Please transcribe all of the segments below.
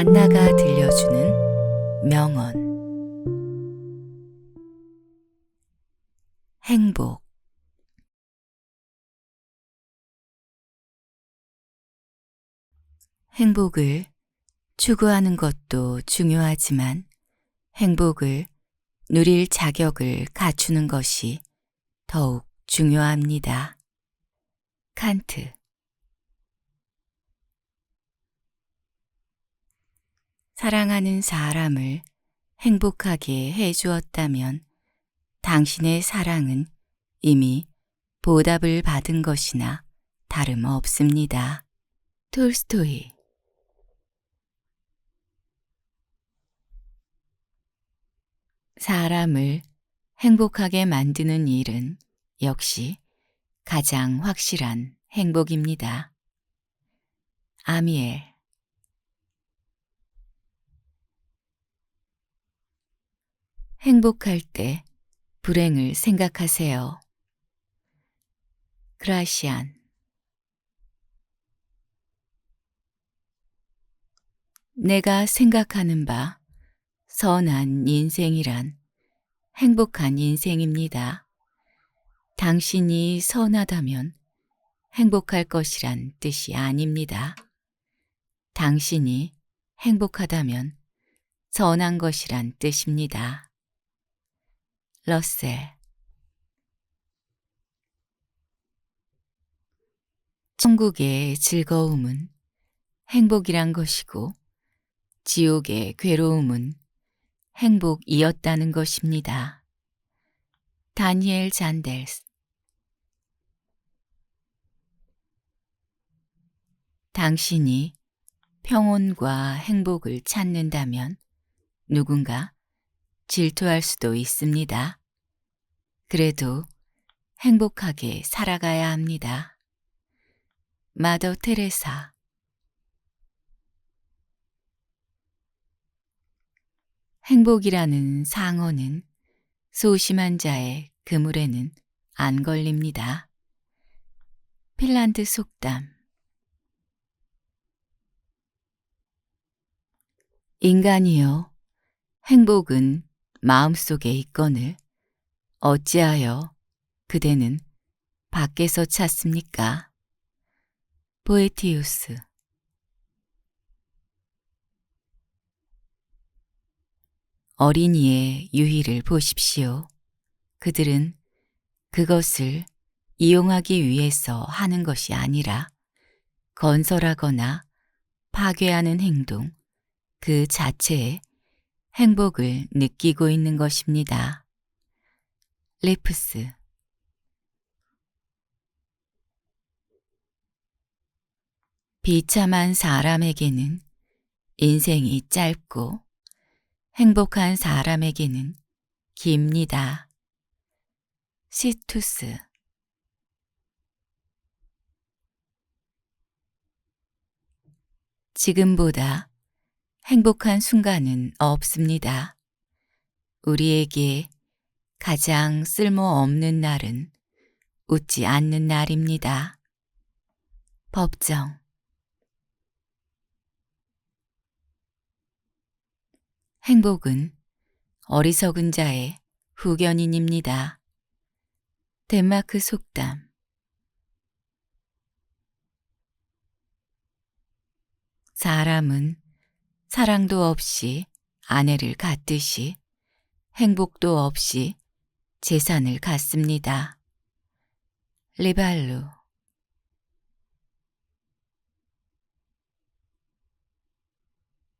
안나가 들려주는 명언. 행복. 행복을 추구하는 것도 중요하지만 행복을 누릴 자격을 갖추는 것이 더욱 중요합니다. 칸트. 사랑하는 사람을 행복하게 해주었다면 당신의 사랑은 이미 보답을 받은 것이나 다름없습니다. 톨스토이. 사람을 행복하게 만드는 일은 역시 가장 확실한 행복입니다. 아미엘. 행복할 때 불행을 생각하세요. 그라시안. 내가 생각하는 바 선한 인생이란 행복한 인생입니다. 당신이 선하다면 행복할 것이란 뜻이 아닙니다. 당신이 행복하다면 선한 것이란 뜻입니다. 러셀. 천국의 즐거움은 행복이란 것이고 지옥의 괴로움은 행복이었다는 것입니다. 다니엘 잔델스. 당신이 평온과 행복을 찾는다면 누군가 질투할 수도 있습니다. 그래도 행복하게 살아가야 합니다. 마더 테레사. 행복이라는 상어는 소심한 자의 그물에는 안 걸립니다. 핀란드 속담. 인간이여, 행복은 마음속에 있거늘 어찌하여 그대는 밖에서 찾습니까? 보에티우스. 어린이의 유희를 보십시오. 그들은 그것을 이용하기 위해서 하는 것이 아니라 건설하거나 파괴하는 행동 그 자체에 행복을 느끼고 있는 것입니다. 리프스. 비참한 사람에게는 인생이 짧고 행복한 사람에게는 깁니다. 시투스. 지금보다 행복한 순간은 없습니다. 우리에게 가장 쓸모없는 날은 웃지 않는 날입니다. 법정. 행복은 어리석은 자의 후견인입니다. 덴마크 속담. 사람은 사랑도 없이 아내를 갖듯이 행복도 없이 재산을 갖습니다. 리발루.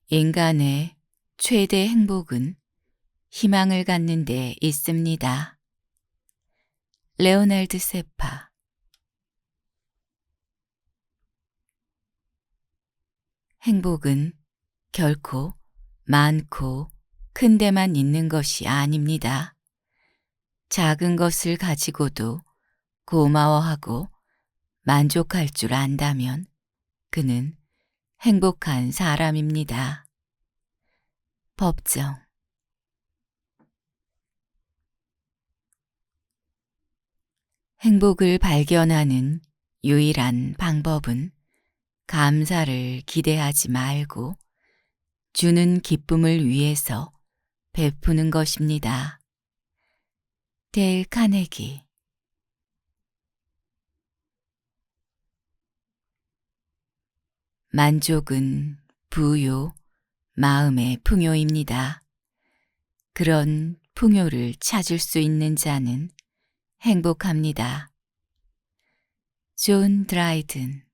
인간의 최대 행복은 희망을 갖는 데 있습니다. 레오날드 세파. 행복은 결코 많고 큰 데만 있는 것이 아닙니다. 작은 것을 가지고도 고마워하고 만족할 줄 안다면 그는 행복한 사람입니다. 법정. 행복을 발견하는 유일한 방법은 감사를 기대하지 말고 주는 기쁨을 위해서 베푸는 것입니다. 데일 카네기. 만족은 부요, 마음의 풍요입니다. 그런 풍요를 찾을 수 있는 자는 행복합니다. 존 드라이든.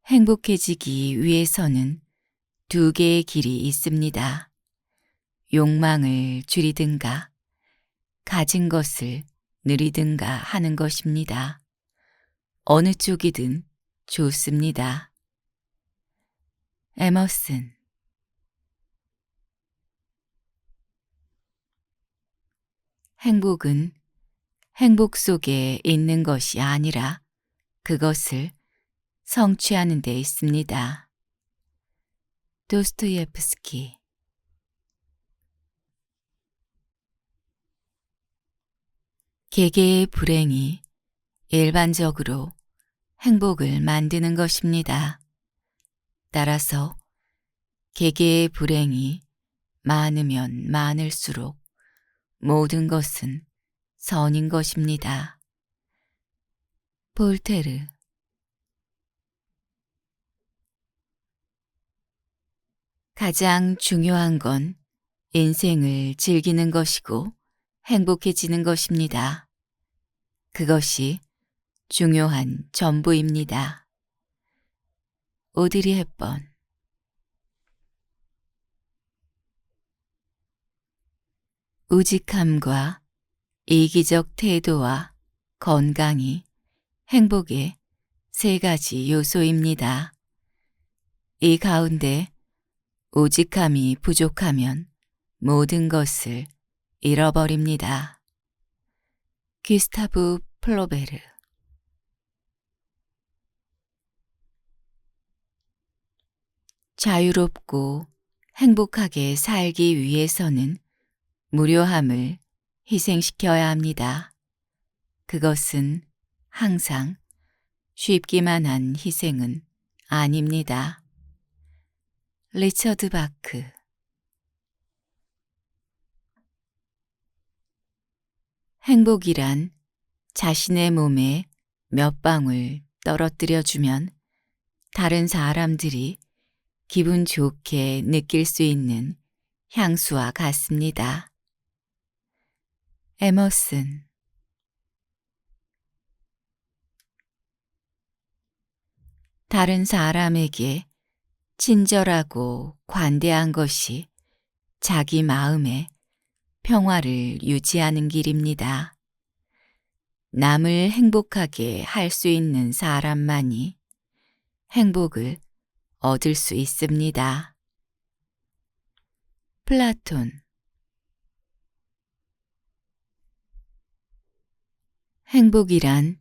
행복해지기 위해서는 두 개의 길이 있습니다. 욕망을 줄이든가 가진 것을 누리든가 하는 것입니다. 어느 쪽이든 좋습니다. 에머슨. 행복은 행복 속에 있는 것이 아니라 그것을 성취하는 데 있습니다. 도스토옙스키. 개개의 불행이 일반적으로 행복을 만드는 것입니다. 따라서 개개의 불행이 많으면 많을수록 모든 것은 선인 것입니다. 볼테르. 가장 중요한 건 인생을 즐기는 것이고 행복해지는 것입니다. 그것이 중요한 전부입니다. 오드리 헵번. 우직함과 이기적 태도와 건강이 행복의 세 가지 요소입니다. 이 가운데 우직함이 부족하면 모든 것을 잃어버립니다. 귀스타브 플로베르. 자유롭고 행복하게 살기 위해서는 무료함을 희생시켜야 합니다. 그것은 항상 쉽기만 한 희생은 아닙니다. 리처드 바크. 행복이란 자신의 몸에 몇 방울 떨어뜨려주면 다른 사람들이 기분 좋게 느낄 수 있는 향수와 같습니다. 에머슨. 다른 사람에게 친절하고 관대한 것이 자기 마음에 평화를 유지하는 길입니다. 남을 행복하게 할 수 있는 사람만이 행복을 얻을 수 있습니다. 플라톤. 행복이란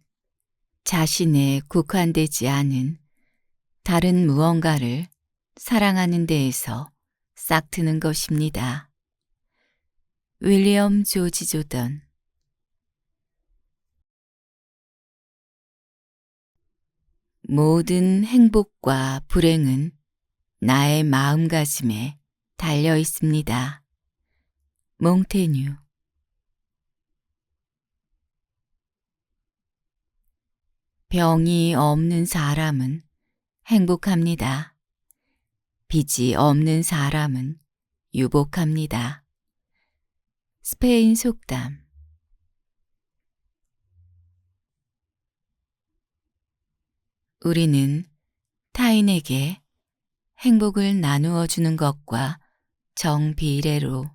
자신에 국한되지 않은 다른 무언가를 사랑하는 데에서 싹트는 것입니다. 윌리엄 조지 조던. 모든 행복과 불행은 나의 마음가짐에 달려 있습니다. 몽테뉴. 병이 없는 사람은 행복합니다. 빚이 없는 사람은 유복합니다. 스페인 속담. 우리는 타인에게 행복을 나누어 주는 것과 정비례로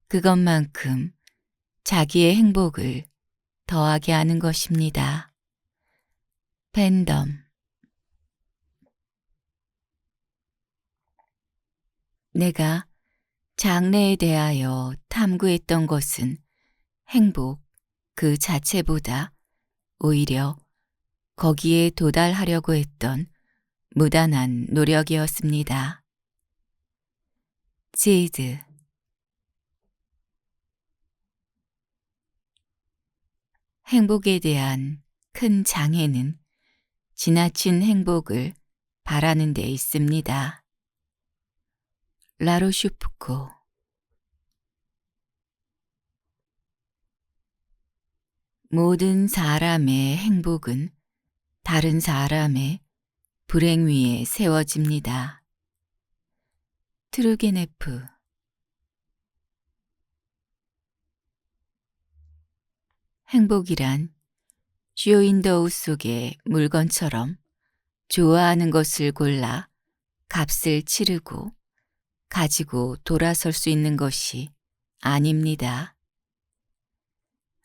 그것만큼 자기의 행복을 더하게 하는 것입니다. 팬덤. 내가 장래에 대하여 탐구했던 것은 행복 그 자체보다 오히려 거기에 도달하려고 했던 무단한 노력이었습니다. 제이드. 행복에 대한 큰 장애는 지나친 행복을 바라는 데 있습니다. 라로슈프코. 모든 사람의 행복은 다른 사람의 불행 위에 세워집니다. 트루게네프. 행복이란 쇼윈도우 속의 물건처럼 좋아하는 것을 골라 값을 치르고 가지고 돌아설 수 있는 것이 아닙니다.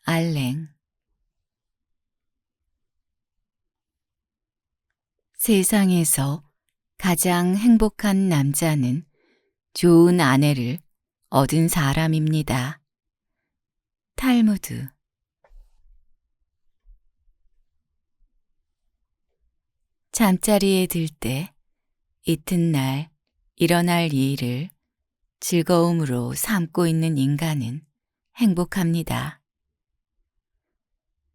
알랭. 세상에서 가장 행복한 남자는 좋은 아내를 얻은 사람입니다. 탈무드. 잠자리에 들 때 이튿날 일어날 일을 즐거움으로 삼고 있는 인간은 행복합니다.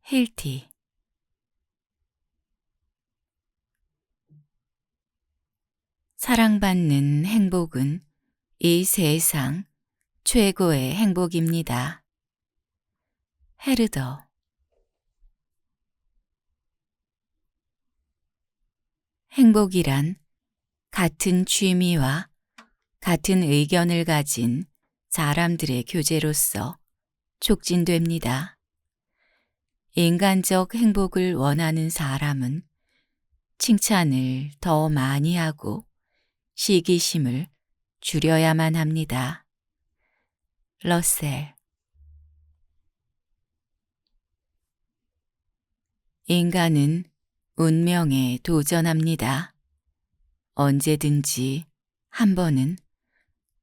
힐티. 사랑받는 행복은 이 세상 최고의 행복입니다. 헤르더. 행복이란 같은 취미와 같은 의견을 가진 사람들의 교제로서 촉진됩니다. 인간적 행복을 원하는 사람은 칭찬을 더 많이 하고 시기심을 줄여야만 합니다. 러셀. 인간은 운명에 도전합니다. 언제든지 한 번은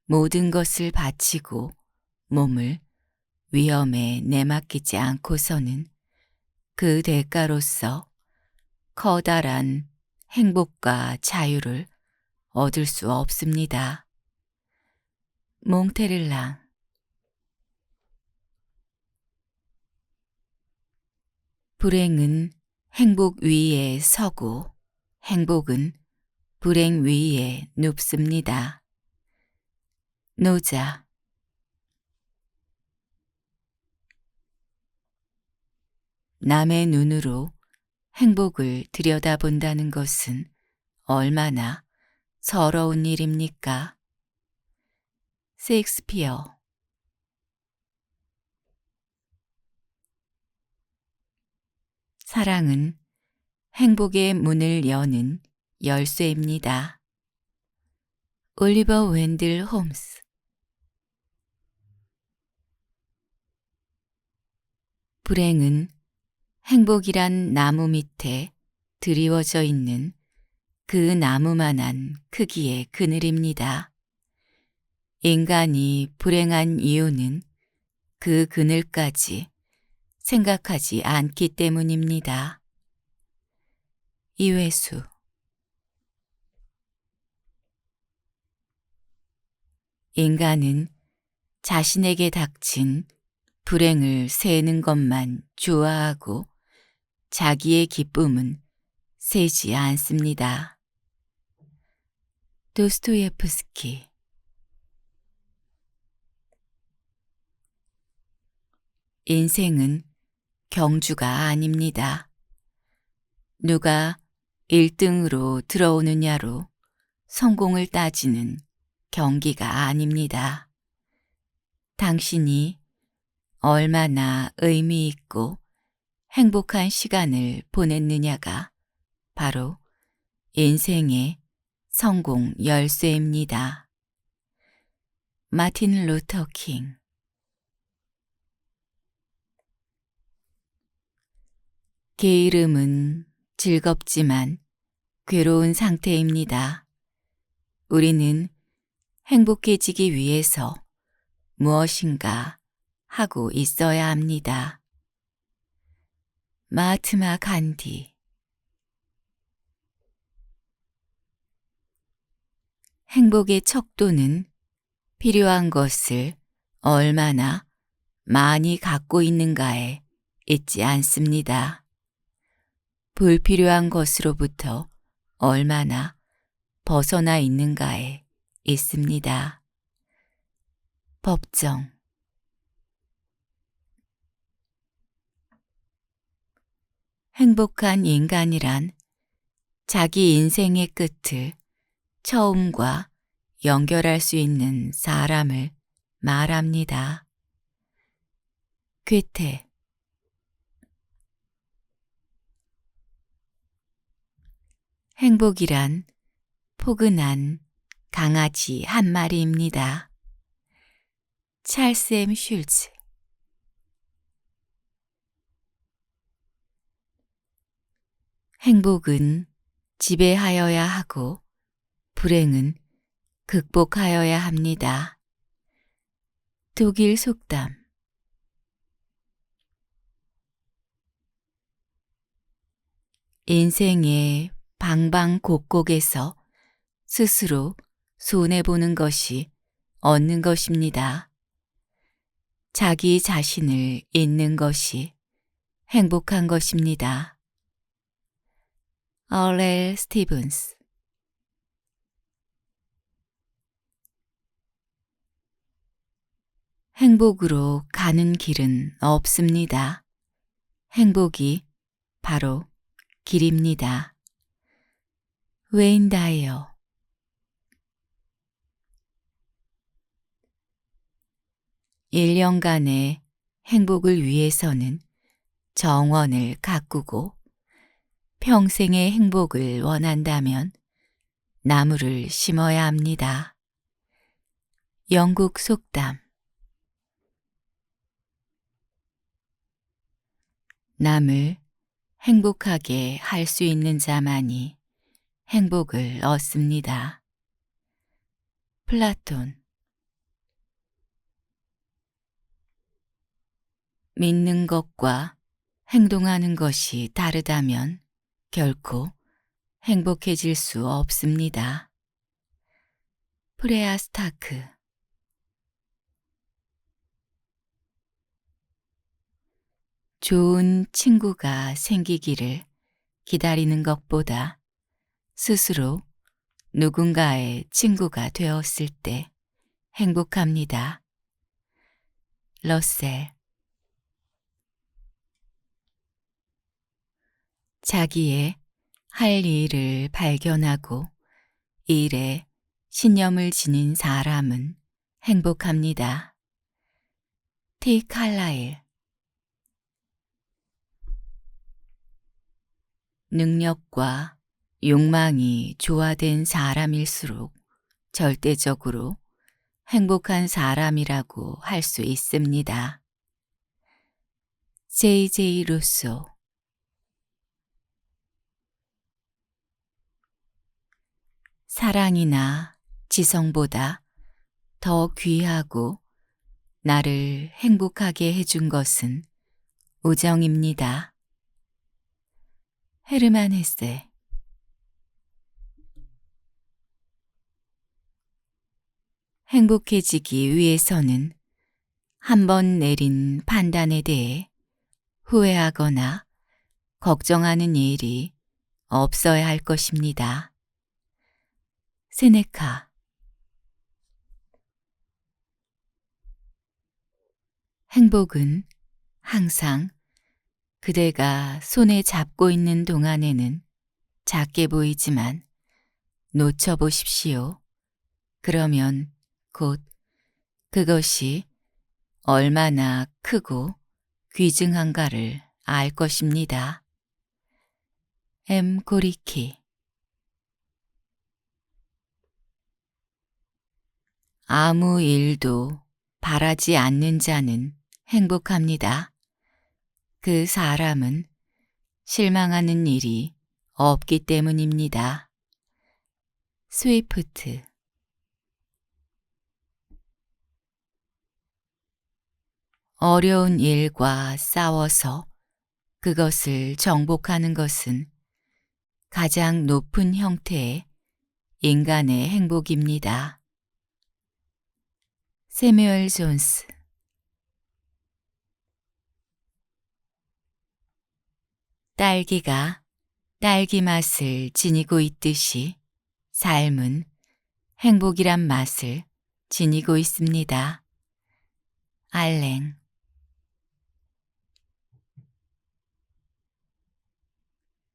모든 것을 바치고 몸을 위험에 내맡기지 않고서는 그 대가로서 커다란 행복과 자유를 얻을 수 없습니다. 몽테를랑. 불행은 행복 위에 서고 행복은 불행 위에 눕습니다. 노자. 남의 눈으로 행복을 들여다본다는 것은 얼마나 서러운 일입니까? 셰익스피어. 사랑은 행복의 문을 여는 열쇠입니다. 올리버 웬들 홈스. 불행은 행복이란 나무 밑에 드리워져 있는 그 나무만한 크기의 그늘입니다. 인간이 불행한 이유는 그 그늘까지 생각하지 않기 때문입니다. 이회수. 인간은 자신에게 닥친 불행을 세는 것만 좋아하고 자기의 기쁨은 세지 않습니다. 도스토예프스키. 인생은 경주가 아닙니다. 누가 1등으로 들어오느냐로 성공을 따지는 경기가 아닙니다. 당신이 얼마나 의미 있고 행복한 시간을 보냈느냐가 바로 인생의 성공 열쇠입니다. 마틴 루터 킹. 게으름은 즐겁지만 괴로운 상태입니다. 우리는 행복해지기 위해서 무엇인가 하고 있어야 합니다. 마하트마 간디. 행복의 척도는 필요한 것을 얼마나 많이 갖고 있는가에 있지 않습니다. 불필요한 것으로부터 얼마나 벗어나 있는가에 있습니다. 법정. 행복한 인간이란 자기 인생의 끝을 처음과 연결할 수 있는 사람을 말합니다. 괴테. 행복이란 포근한 강아지 한 마리입니다. 찰스 M. 슐츠. 행복은 지배하여야 하고 불행은 극복하여야 합니다. 독일 속담. 인생의 방방곡곡에서 스스로 손해보는 것이 얻는 것입니다. 자기 자신을 잊는 것이 행복한 것입니다. 얼렐 스티븐스. 행복으로 가는 길은 없습니다. 행복이 바로 길입니다. 웨인 다이어. (1년간의) 행복을 위해서는 정원을 가꾸고 평생의 행복을 원한다면 나무를 심어야 합니다. 영국 속담. 남을 행복하게 할 수 있는 자만이 행복을 얻습니다. 플라톤. 믿는 것과 행동하는 것이 다르다면 결코 행복해질 수 없습니다. 프레아 스타크. 좋은 친구가 생기기를 기다리는 것보다 스스로 누군가의 친구가 되었을 때 행복합니다. 러셀. 자기의 할 일을 발견하고 일에 신념을 지닌 사람은 행복합니다. 티 칼라일. 능력과 욕망이 조화된 사람일수록 절대적으로 행복한 사람이라고 할 수 있습니다. J.J. 루소. 사랑이나 지성보다 더 귀하고 나를 행복하게 해준 것은 우정입니다. 헤르만 헤세. 행복해지기 위해서는 한 번 내린 판단에 대해 후회하거나 걱정하는 일이 없어야 할 것입니다. 세네카. 행복은 항상 그대가 손에 잡고 있는 동안에는 작게 보이지만 놓쳐보십시오. 그러면 곧 그것이 얼마나 크고 귀중한가를 알 것입니다. M. 고리키. 아무 일도 바라지 않는 자는 행복합니다. 그 사람은 실망하는 일이 없기 때문입니다. 스위프트. 어려운 일과 싸워서 그것을 정복하는 것은 가장 높은 형태의 인간의 행복입니다. 세뮤얼 존스. 딸기가 딸기 맛을 지니고 있듯이 삶은 행복이란 맛을 지니고 있습니다. 알랭.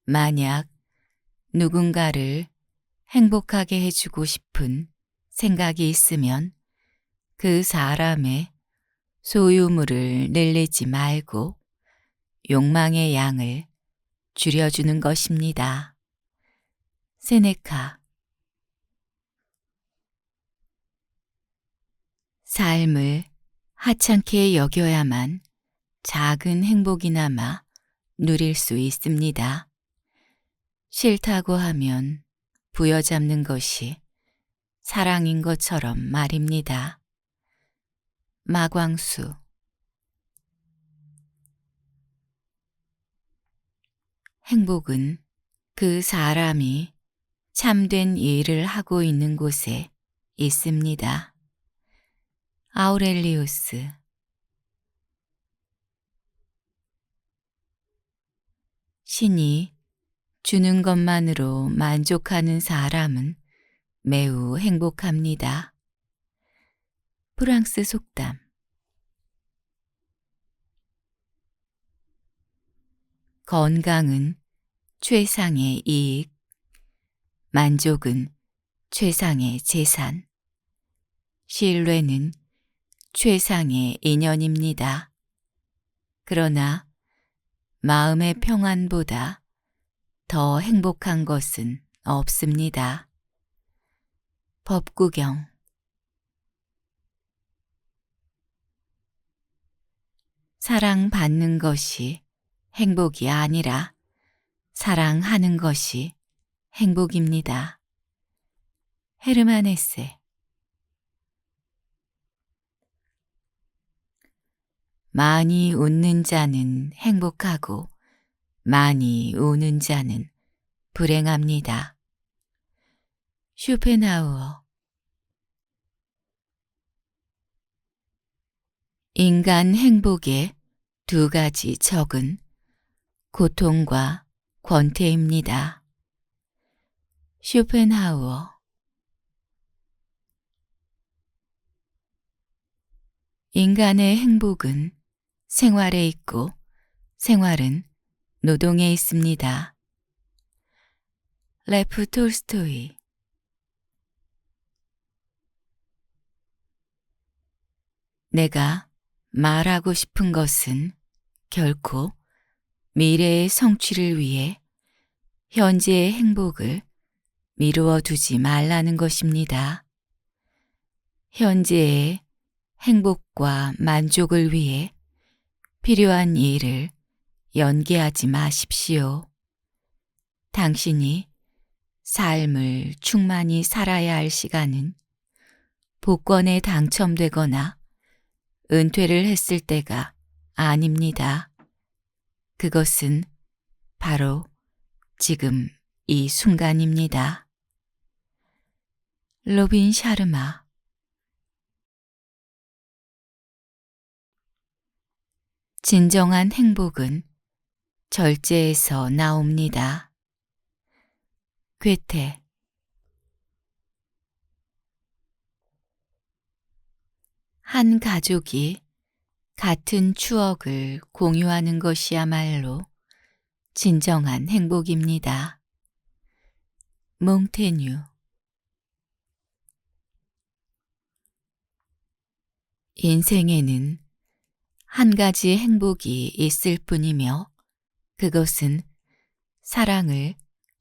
만약 누군가를 행복하게 해주고 싶은 생각이 있으면 그 사람의 소유물을 늘리지 말고 욕망의 양을 줄여주는 것입니다. 세네카. 삶을 하찮게 여겨야만 작은 행복이나마 누릴 수 있습니다. 싫다고 하면 부여잡는 것이 사랑인 것처럼 말입니다. 마광수. 행복은 그 사람이 참된 일을 하고 있는 곳에 있습니다. 아우렐리우스. 신이 주는 것만으로 만족하는 사람은 매우 행복합니다. 프랑스 속담. 건강은 최상의 이익, 만족은 최상의 재산, 신뢰는 최상의 인연입니다. 그러나 마음의 평안보다 더 행복한 것은 없습니다. 법구경. 사랑받는 것이 행복이 아니라 사랑하는 것이 행복입니다. 헤르만 헤세. 많이 웃는 자는 행복하고 많이 우는 자는 불행합니다. 쇼펜하우어. 인간 행복의 두 가지 적은 고통과 권태입니다. 쇼펜하우어. 인간의 행복은 생활에 있고 생활은 노동에 있습니다. 레프 톨스토이. 내가 말하고 싶은 것은 결코 미래의 성취를 위해 현재의 행복을 미루어 두지 말라는 것입니다. 현재의 행복과 만족을 위해 필요한 일을 연기하지 마십시오. 당신이 삶을 충만히 살아야 할 시간은 복권에 당첨되거나 은퇴를 했을 때가 아닙니다. 그것은 바로 지금 이 순간입니다. 로빈 샤르마. 진정한 행복은 절제에서 나옵니다. 괴테. 한 가족이 같은 추억을 공유하는 것이야말로 진정한 행복입니다. 몽테뉴. 인생에는 한 가지 행복이 있을 뿐이며 그것은 사랑을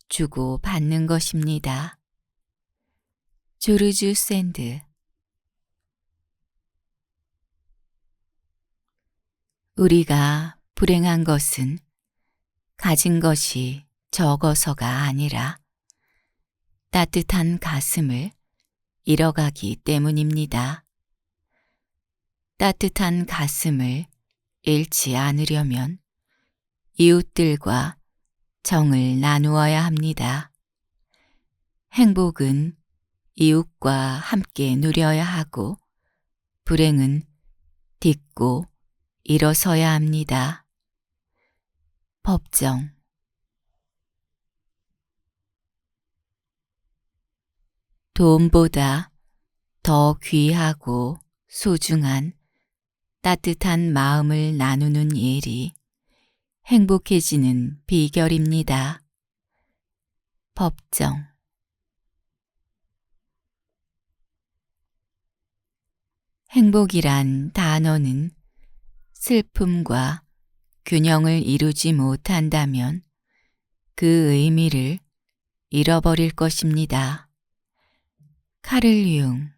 주고 받는 것입니다. 조르주 샌드. 우리가 불행한 것은 가진 것이 적어서가 아니라 따뜻한 가슴을 잃어가기 때문입니다. 따뜻한 가슴을 잃지 않으려면 이웃들과 정을 나누어야 합니다. 행복은 이웃과 함께 누려야 하고 불행은 딛고 일어서야 합니다. 법정. 돈보다 더 귀하고 소중한 따뜻한 마음을 나누는 일이 행복해지는 비결입니다. 법정. 행복이란 단어는 슬픔과 균형을 이루지 못한다면 그 의미를 잃어버릴 것입니다. 카를 융.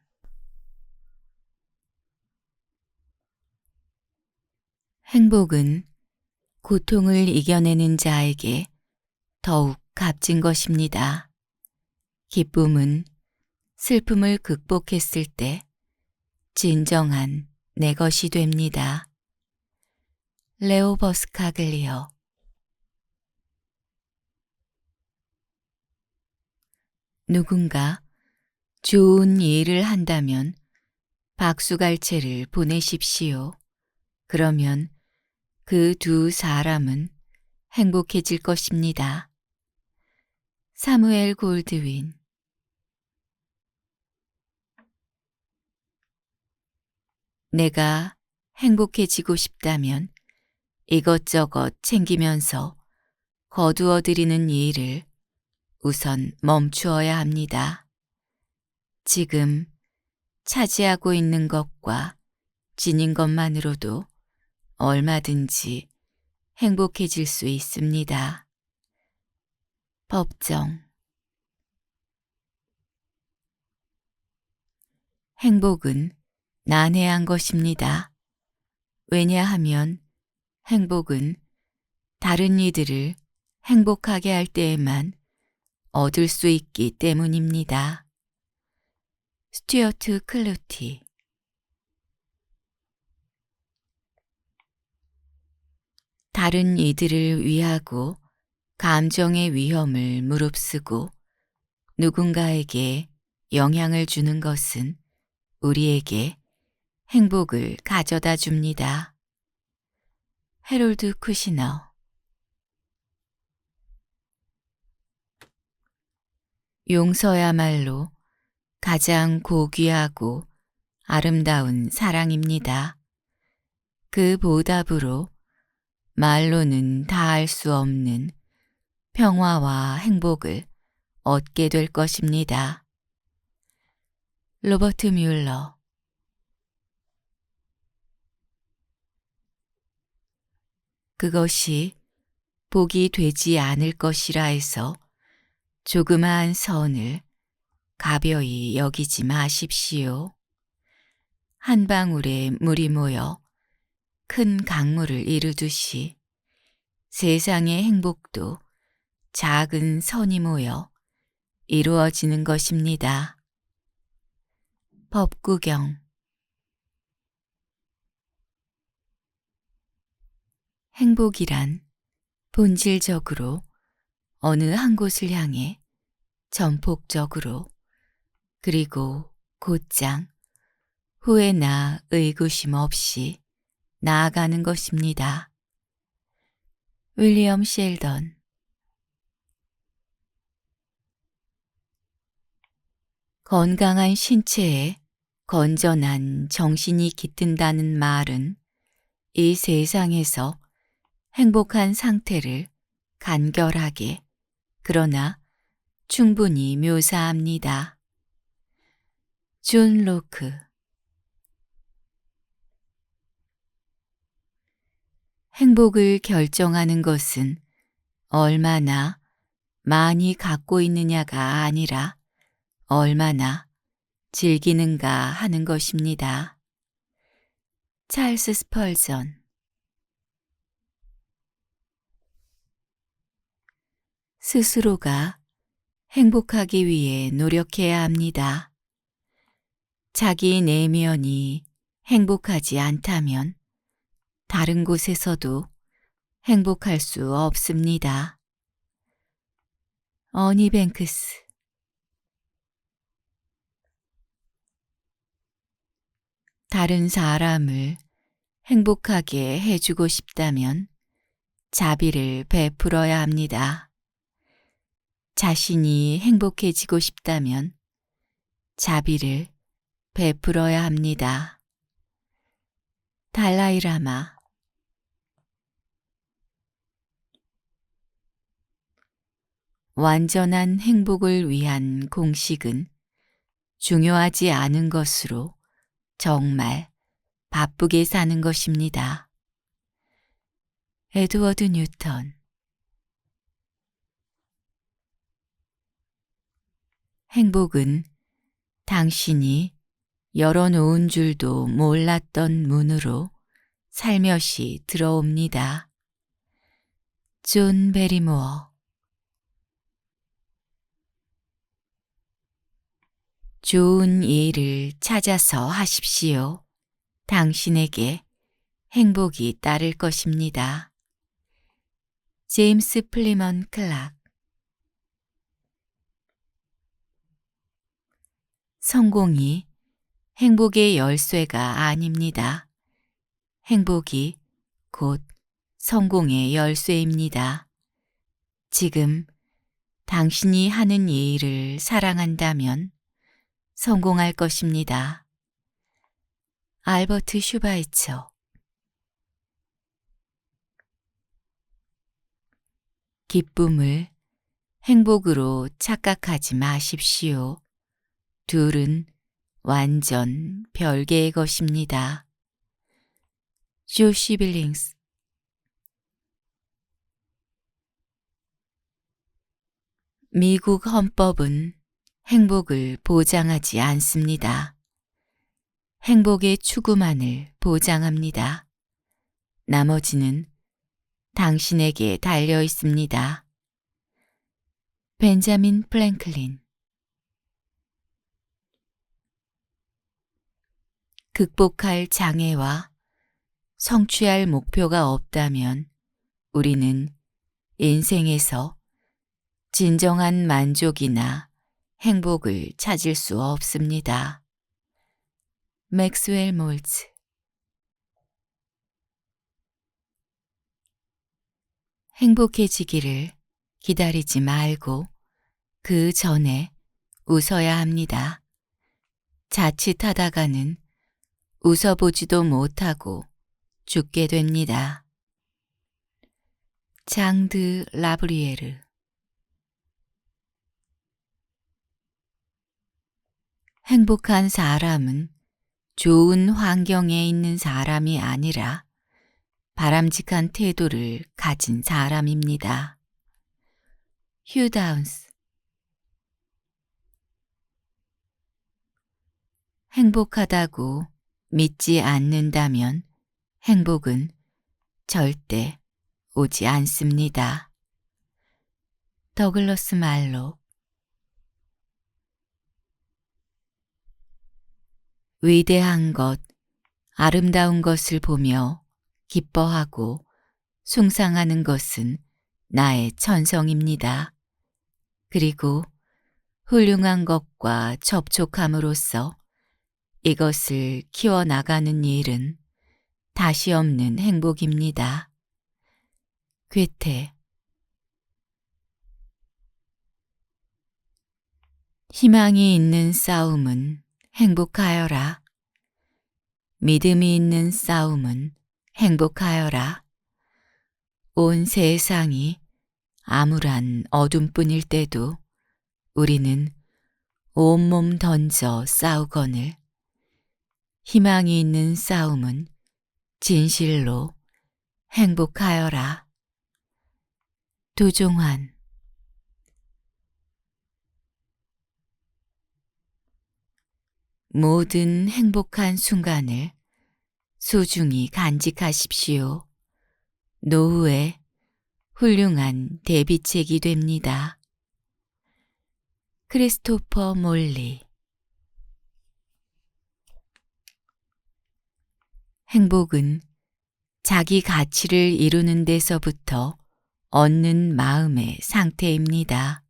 행복은 고통을 이겨내는 자에게 더욱 값진 것입니다. 기쁨은 슬픔을 극복했을 때 진정한 내 것이 됩니다. 레오 버스카글리오. 누군가 좋은 일을 한다면 박수갈채를 보내십시오. 그러면 그 두 사람은 행복해질 것입니다. 사무엘 골드윈. 내가 행복해지고 싶다면 이것저것 챙기면서 거두어들이는 일을 우선 멈추어야 합니다. 지금 차지하고 있는 것과 지닌 것만으로도 얼마든지 행복해질 수 있습니다. 법정. 행복은 난해한 것입니다. 왜냐하면 행복은 다른 이들을 행복하게 할 때에만 얻을 수 있기 때문입니다. 스튜어트 클루티. 다른 이들을 위하고 감정의 위험을 무릅쓰고 누군가에게 영향을 주는 것은 우리에게 행복을 가져다 줍니다. 해롤드 쿠시너. 용서야말로 가장 고귀하고 아름다운 사랑입니다. 그 보답으로 말로는 다할 수 없는 평화와 행복을 얻게 될 것입니다. 로버트 뮬러. 그것이 복이 되지 않을 것이라 해서 조그마한 선을 가벼이 여기지 마십시오. 한 방울의 물이 모여 큰 강물을 이루듯이 세상의 행복도 작은 선이 모여 이루어지는 것입니다. 법구경. 행복이란 본질적으로 어느 한 곳을 향해 전폭적으로 그리고 곧장 후회나 의구심 없이 나아가는 것입니다. 윌리엄 셸던. 건강한 신체에 건전한 정신이 깃든다는 말은 이 세상에서 행복한 상태를 간결하게 그러나 충분히 묘사합니다. 존 로크. 행복을 결정하는 것은 얼마나 많이 갖고 있느냐가 아니라 얼마나 즐기는가 하는 것입니다. 찰스 스펄전. 스스로가 행복하기 위해 노력해야 합니다. 자기 내면이 행복하지 않다면 다른 곳에서도 행복할 수 없습니다. 어니 뱅크스. 다른 사람을 행복하게 해주고 싶다면 자비를 베풀어야 합니다. 자신이 행복해지고 싶다면 자비를 베풀어야 합니다. 달라이라마. 완전한 행복을 위한 공식은 중요하지 않은 것으로 정말 바쁘게 사는 것입니다. 에드워드 뉴턴. 행복은 당신이 열어놓은 줄도 몰랐던 문으로 살며시 들어옵니다. 존 베리모어. 좋은 일을 찾아서 하십시오. 당신에게 행복이 따를 것입니다. 제임스 플리먼 클락. 성공이 행복의 열쇠가 아닙니다. 행복이 곧 성공의 열쇠입니다. 지금 당신이 하는 일을 사랑한다면 성공할 것입니다. 알버트 슈바이처. 기쁨을 행복으로 착각하지 마십시오. 둘은 완전 별개의 것입니다. 조시 빌링스. 미국 헌법은 행복을 보장하지 않습니다. 행복의 추구만을 보장합니다. 나머지는 당신에게 달려 있습니다. 벤자민 프랭클린. 극복할 장애와 성취할 목표가 없다면 우리는 인생에서 진정한 만족이나 행복을 찾을 수 없습니다. 맥스웰 몰츠. 행복해지기를 기다리지 말고 그 전에 웃어야 합니다. 자칫하다가는 웃어보지도 못하고 죽게 됩니다. 장드 라브리에르. 행복한 사람은 좋은 환경에 있는 사람이 아니라 바람직한 태도를 가진 사람입니다. 휴 다운스. 행복하다고 믿지 않는다면 행복은 절대 오지 않습니다. 더글러스 말로. 위대한 것, 아름다운 것을 보며 기뻐하고 숭상하는 것은 나의 천성입니다. 그리고 훌륭한 것과 접촉함으로써 이것을 키워나가는 일은 다시 없는 행복입니다. 괴테. 희망이 있는 싸움은 행복하여라. 믿음이 있는 싸움은 행복하여라. 온 세상이 암울한 어둠뿐일 때도 우리는 온몸 던져 싸우거늘 희망이 있는 싸움은 진실로 행복하여라. 도종환. 모든 행복한 순간을 소중히 간직하십시오. 노후에 훌륭한 대비책이 됩니다. 크리스토퍼 몰리. 행복은 자기 가치를 이루는 데서부터 얻는 마음의 상태입니다.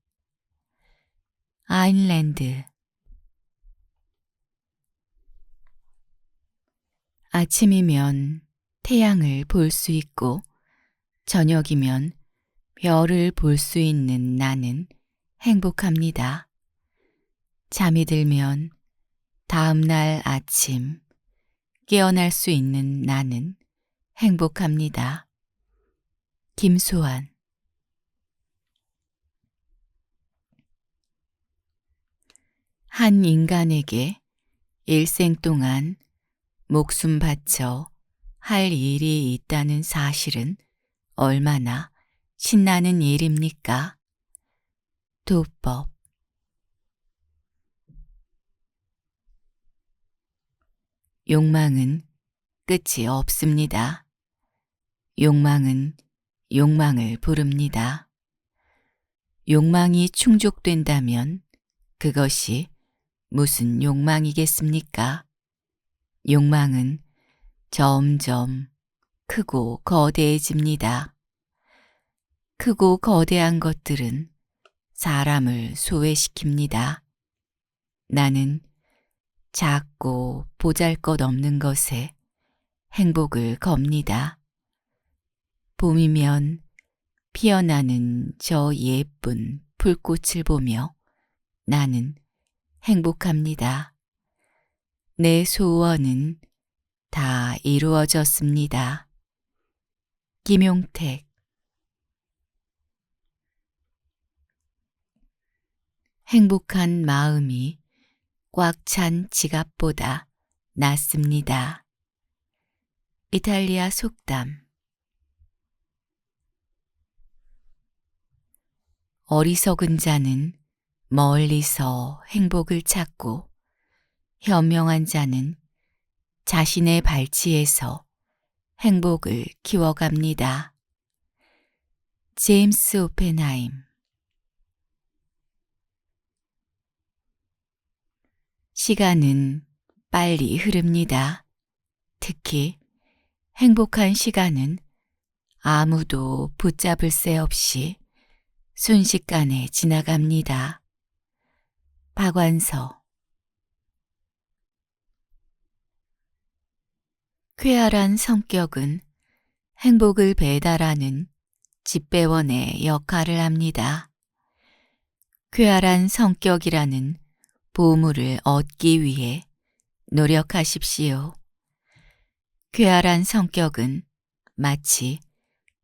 아인랜드. 아침이면 태양을 볼 수 있고 저녁이면 별을 볼 수 있는 나는 행복합니다. 잠이 들면 다음 날 아침 깨어날 수 있는 나는 행복합니다. 김소환. 한 인간에게 일생 동안 목숨 바쳐 할 일이 있다는 사실은 얼마나 신나는 일입니까? 도법. 욕망은 끝이 없습니다. 욕망은 욕망을 부릅니다. 욕망이 충족된다면 그것이 무슨 욕망이겠습니까? 욕망은 점점 크고 거대해집니다. 크고 거대한 것들은 사람을 소외시킵니다. 나는 작고 보잘것없는 것에 행복을 겁니다. 봄이면 피어나는 저 예쁜 풀꽃을 보며 나는 행복합니다. 내 소원은 다 이루어졌습니다. 김용택. 행복한 마음이 꽉 찬 지갑보다 낫습니다. 이탈리아 속담. 어리석은 자는 멀리서 행복을 찾고 현명한 자는 자신의 발치에서 행복을 키워갑니다. 제임스 오펜하임. 시간은 빨리 흐릅니다. 특히 행복한 시간은 아무도 붙잡을 새 없이 순식간에 지나갑니다. 박완서. 쾌활한 성격은 행복을 배달하는 집배원의 역할을 합니다. 쾌활한 성격이라는 보물을 얻기 위해 노력하십시오. 쾌활한 성격은 마치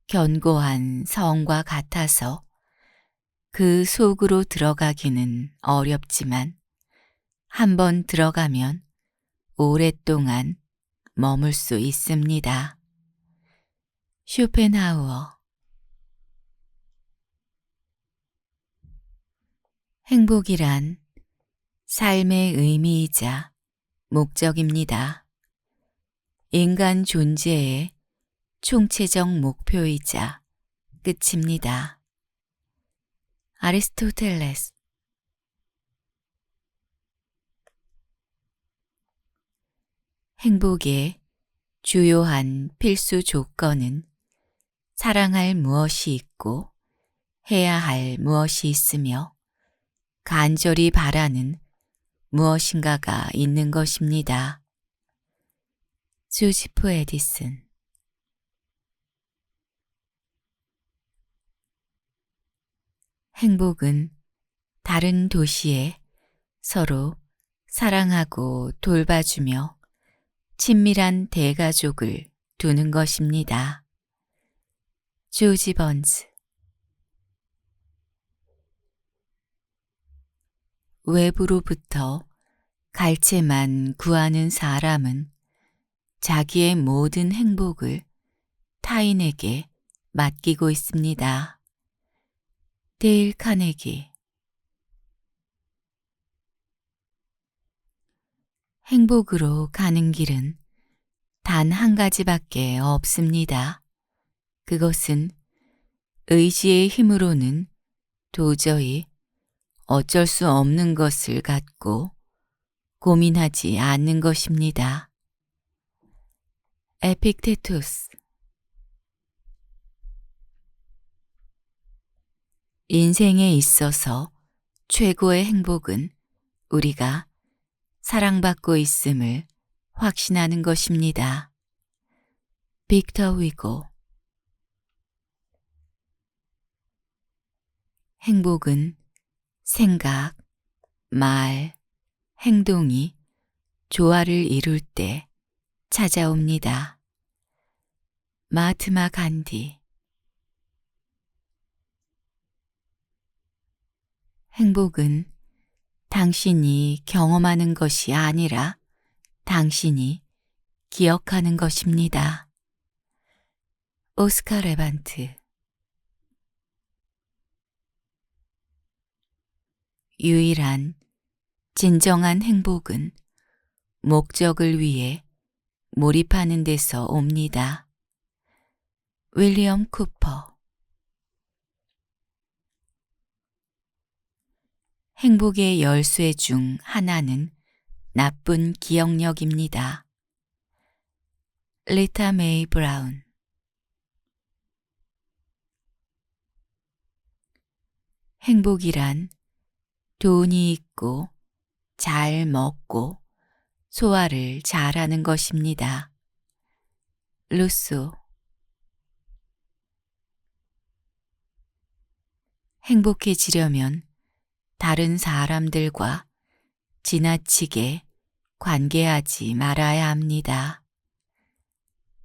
견고한 성과 같아서 그 속으로 들어가기는 어렵지만 한번 들어가면 오랫동안 머물 수 있습니다. 쇼펜하우어. 행복이란 삶의 의미이자 목적입니다. 인간 존재의 총체적 목표이자 끝입니다. 아리스토텔레스. 행복의 주요한 필수 조건은 사랑할 무엇이 있고 해야 할 무엇이 있으며 간절히 바라는 무엇인가가 있는 것입니다. 조지프 에디슨. 행복은 다른 도시에 서로 사랑하고 돌봐주며 친밀한 대가족을 두는 것입니다. 조지 번즈. 외부로부터 갈채만 구하는 사람은 자기의 모든 행복을 타인에게 맡기고 있습니다. 데일 카네기. 행복으로 가는 길은 단 한 가지밖에 없습니다. 그것은 의지의 힘으로는 도저히 어쩔 수 없는 것을 갖고 고민하지 않는 것입니다. 에픽테투스. 인생에 있어서 최고의 행복은 우리가 사랑받고 있음을 확신하는 것입니다. 빅터 위고. 행복은 생각, 말, 행동이 조화를 이룰 때 찾아옵니다. 마하트마 간디. 행복은 당신이 경험하는 것이 아니라 당신이 기억하는 것입니다. 오스카 레반트. 유일한 진정한 행복은 목적을 위해 몰입하는 데서 옵니다. 윌리엄 쿠퍼. 행복의 열쇠 중 하나는 나쁜 기억력입니다. 리타 메이 브라운. 행복이란 돈이 있고 잘 먹고 소화를 잘하는 것입니다. 루소. 행복해지려면 다른 사람들과 지나치게 관계하지 말아야 합니다.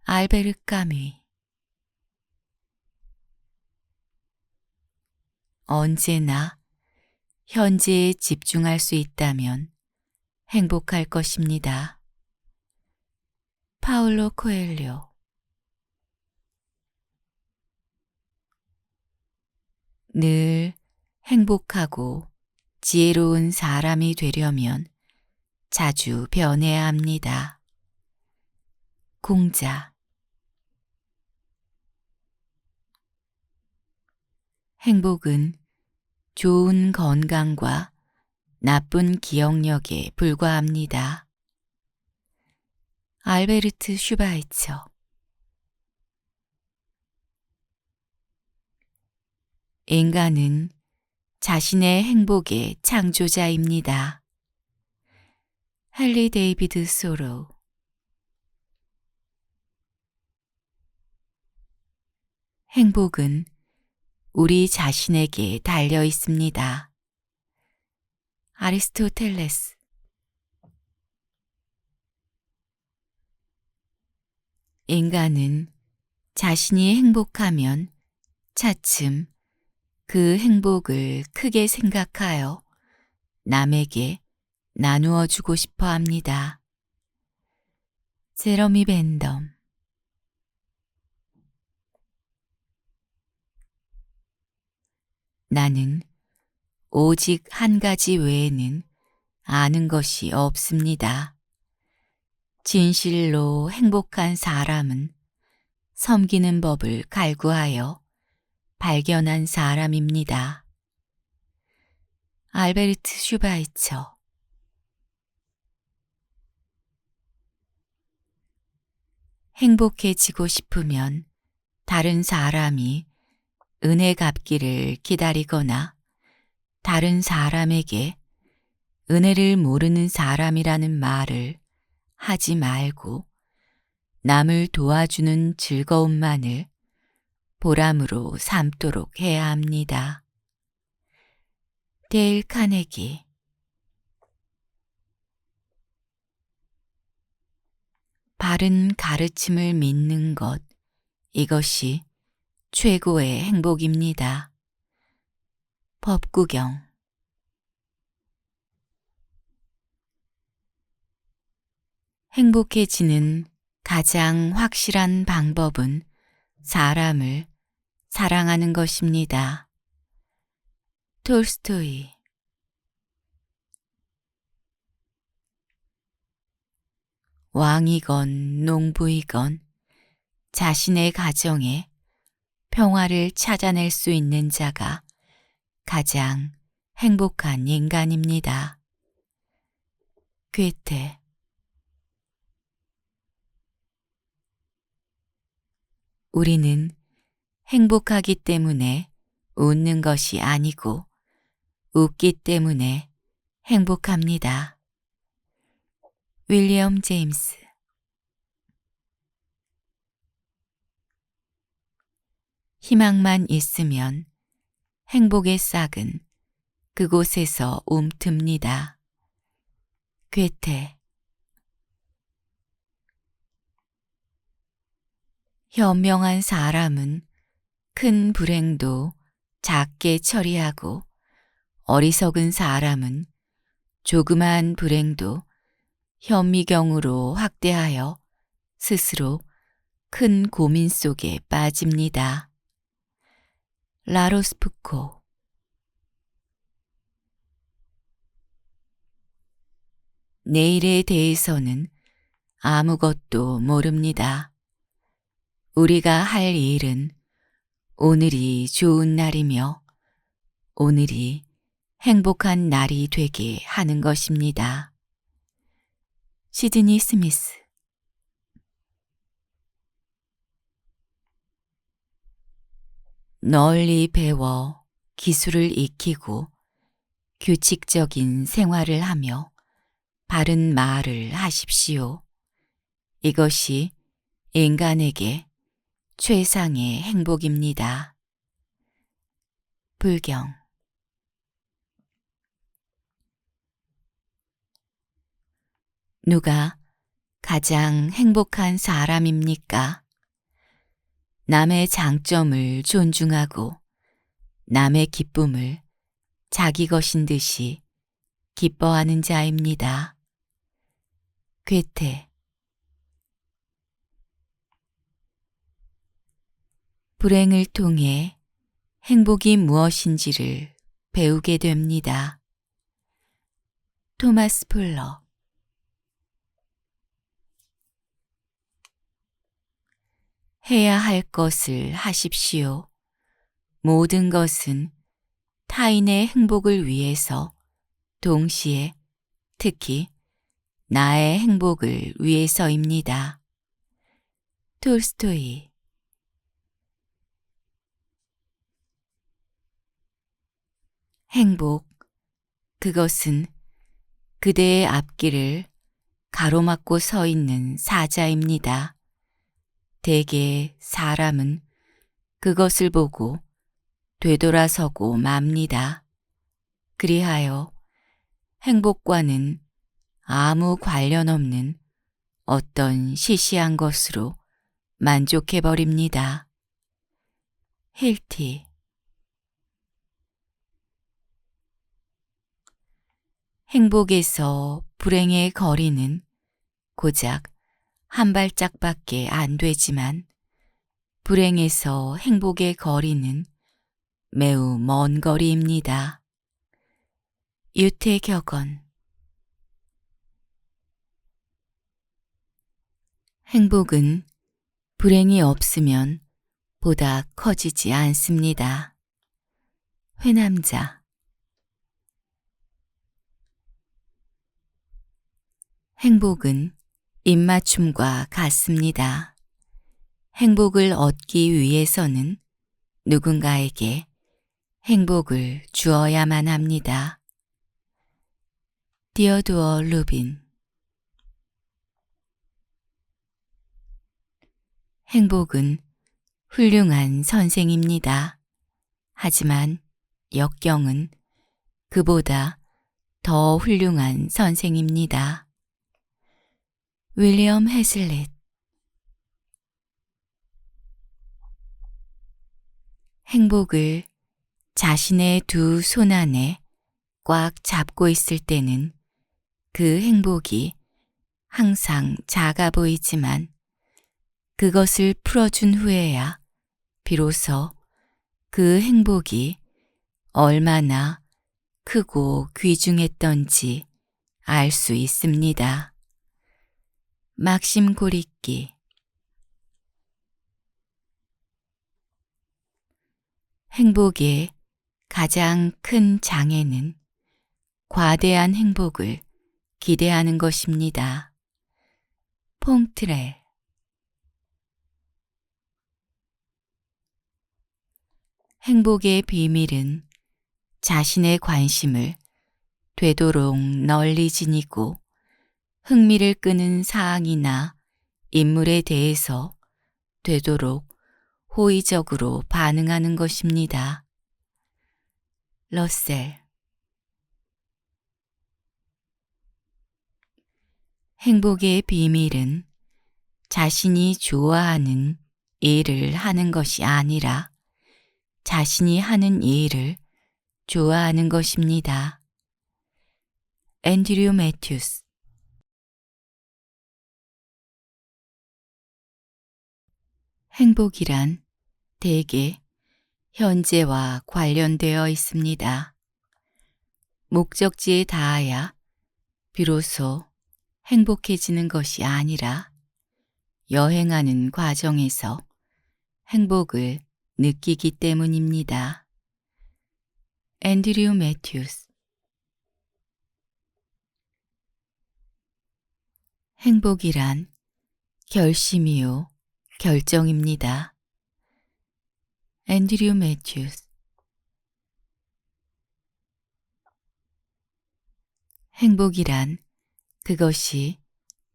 알베르 까뮈. 언제나 현재에 집중할 수 있다면 행복할 것입니다. 파울로 코엘료. 늘 행복하고 지혜로운 사람이 되려면 자주 변해야 합니다. 공자. 행복은 좋은 건강과 나쁜 기억력에 불과합니다. 알베르트 슈바이처. 인간은 자신의 행복의 창조자입니다. 헨리 데이비드 소로우. 행복은 우리 자신에게 달려 있습니다. 아리스토텔레스. 인간은 자신이 행복하면 차츰 그 행복을 크게 생각하여 남에게 나누어 주고 싶어 합니다. 제러미 벤덤. 나는 오직 한 가지 외에는 아는 것이 없습니다. 진실로 행복한 사람은 섬기는 법을 갈구하여 발견한 사람입니다. 알베르트 슈바이처. 행복해지고 싶으면 다른 사람이 은혜 갚기를 기다리거나 다른 사람에게 은혜를 모르는 사람이라는 말을 하지 말고 남을 도와주는 즐거움만을 보람으로 삼도록 해야 합니다. 데일 카네기. 바른 가르침을 믿는 것, 이것이 최고의 행복입니다. 법구경. 행복해지는 가장 확실한 방법은 사람을 사랑하는 것입니다. 톨스토이. 왕이건 농부이건 자신의 가정에 평화를 찾아낼 수 있는 자가 가장 행복한 인간입니다. 괴테. 우리는 행복하기 때문에 웃는 것이 아니고 웃기 때문에 행복합니다. 윌리엄 제임스. 희망만 있으면 행복의 싹은 그곳에서 움틉니다. 괴테. 현명한 사람은 큰 불행도 작게 처리하고 어리석은 사람은 조그만 불행도 현미경으로 확대하여 스스로 큰 고민 속에 빠집니다. 라로스푸코. 내일에 대해서는 아무것도 모릅니다. 우리가 할 일은 오늘이 좋은 날이며 오늘이 행복한 날이 되게 하는 것입니다. 시드니 스미스. 널리 배워 기술을 익히고 규칙적인 생활을 하며 바른 말을 하십시오. 이것이 인간에게 최상의 행복입니다. 불경. 누가 가장 행복한 사람입니까? 남의 장점을 존중하고 남의 기쁨을 자기 것인 듯이 기뻐하는 자입니다. 괴테. 불행을 통해 행복이 무엇인지를 배우게 됩니다. 토마스 풀러. 해야 할 것을 하십시오. 모든 것은 타인의 행복을 위해서 동시에 특히 나의 행복을 위해서입니다. 톨스토이. 행복, 그것은 그대의 앞길을 가로막고 서 있는 사자입니다. 대개 사람은 그것을 보고 되돌아서고 맙니다. 그리하여 행복과는 아무 관련 없는 어떤 시시한 것으로 만족해버립니다. 힐티. 행복에서 불행의 거리는 고작 한 발짝밖에 안 되지만 불행에서 행복의 거리는 매우 먼 거리입니다. 유태격언. 행복은 불행이 없으면 보다 커지지 않습니다. 회남자. 행복은 입맞춤과 같습니다. 행복을 얻기 위해서는 누군가에게 행복을 주어야만 합니다. 디어두어 루빈. 행복은 훌륭한 선생입니다. 하지만 역경은 그보다 더 훌륭한 선생입니다. 윌리엄 해즐릿. 행복을 자신의 두 손 안에 꽉 잡고 있을 때는 그 행복이 항상 작아 보이지만 그것을 풀어준 후에야 비로소 그 행복이 얼마나 크고 귀중했던지 알 수 있습니다. 막심 고리끼. 행복의 가장 큰 장애는 과대한 행복을 기대하는 것입니다. 퐁트레. 행복의 비밀은 자신의 관심을 되도록 널리 지니고 흥미를 끄는 사항이나 인물에 대해서 되도록 호의적으로 반응하는 것입니다. 러셀. 행복의 비밀은 자신이 좋아하는 일을 하는 것이 아니라 자신이 하는 일을 좋아하는 것입니다. 앤드류 매튜스. 행복이란 대개 현재와 관련되어 있습니다. 목적지에 닿아야 비로소 행복해지는 것이 아니라 여행하는 과정에서 행복을 느끼기 때문입니다. 앤드류 매튜스. 행복이란 결심이요, 결정입니다. 앤드류 매튜스. 행복이란 그것이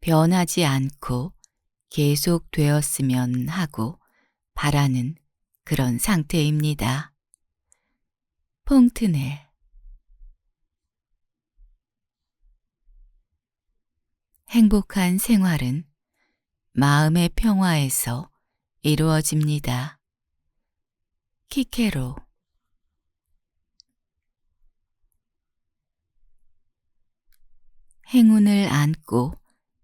변하지 않고 계속 되었으면 하고 바라는 그런 상태입니다. 퐁트넬. 행복한 생활은 마음의 평화에서 이루어집니다. 키케로. 행운을 안고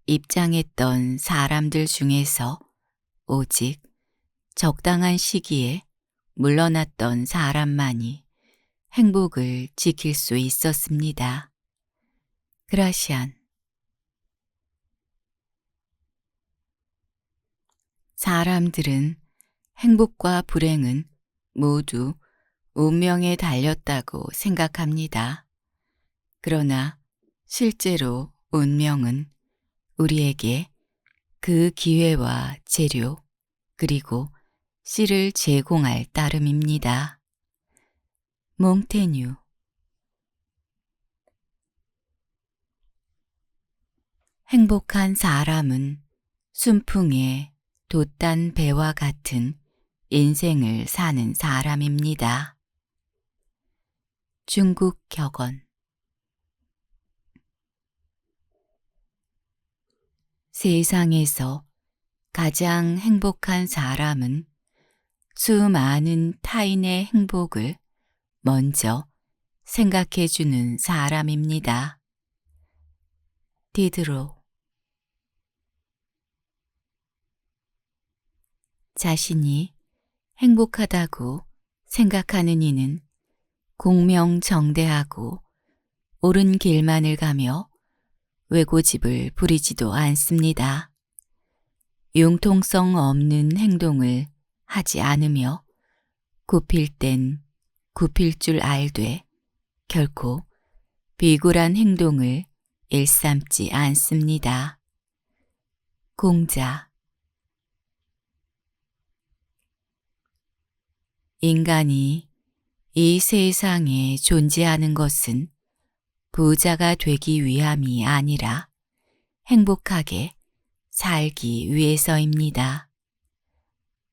입장했던 사람들 중에서 오직 적당한 시기에 물러났던 사람만이 행복을 지킬 수 있었습니다. 그라시안. 사람들은 행복과 불행은 모두 운명에 달렸다고 생각합니다. 그러나 실제로 운명은 우리에게 그 기회와 재료 그리고 씨를 제공할 따름입니다. 몽테뉴. 행복한 사람은 순풍에 돛단 배와 같은 인생을 사는 사람입니다. 중국 격언. 세상에서 가장 행복한 사람은 수많은 타인의 행복을 먼저 생각해주는 사람입니다. 디드로. 자신이 행복하다고 생각하는 이는 공명정대하고 옳은 길만을 가며 외고집을 부리지도 않습니다. 융통성 없는 행동을 하지 않으며 굽힐 땐 굽힐 줄 알되 결코 비굴한 행동을 일삼지 않습니다. 공자. 인간이 이 세상에 존재하는 것은 부자가 되기 위함이 아니라 행복하게 살기 위해서입니다.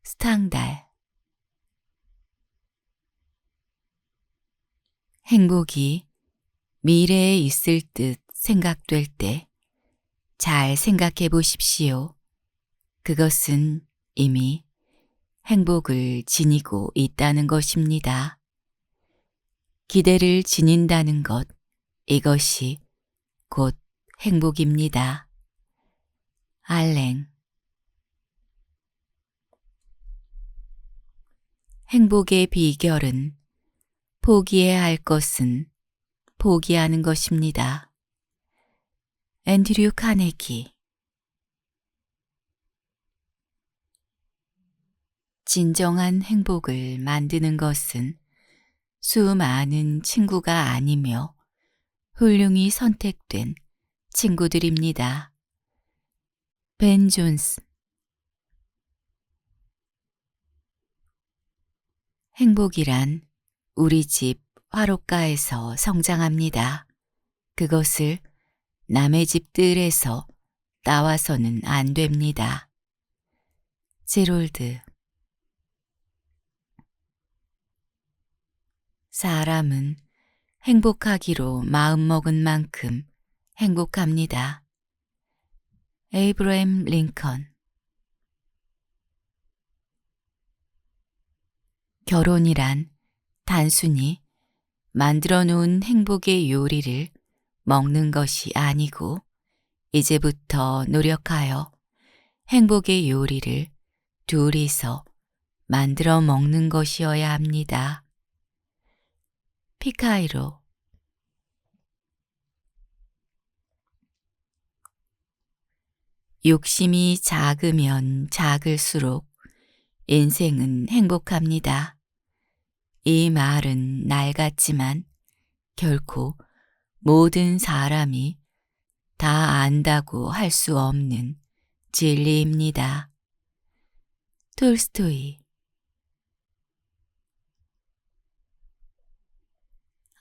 스탕달. 행복이 미래에 있을 듯 생각될 때 잘 생각해 보십시오. 그것은 이미 행복을 지니고 있다는 것입니다. 기대를 지닌다는 것, 이것이 곧 행복입니다. 알랭. 행복의 비결은 포기해야 할 것은 포기하는 것입니다. 앤드류 카네기. 진정한 행복을 만드는 것은 수많은 친구가 아니며 훌륭히 선택된 친구들입니다. 벤 존스. 행복이란 우리 집 화롯가에서 성장합니다. 그것을 남의 집들에서 따와서는 안 됩니다. 제롤드. 사람은 행복하기로 마음먹은 만큼 행복합니다. 에이브러햄 링컨. 결혼이란 단순히 만들어 놓은 행복의 요리를 먹는 것이 아니고 이제부터 노력하여 행복의 요리를 둘이서 만들어 먹는 것이어야 합니다. 피카이로. 욕심이 작으면 작을수록 인생은 행복합니다. 이 말은 날 같지만 결코 모든 사람이 다 안다고 할 수 없는 진리입니다. 톨스토이.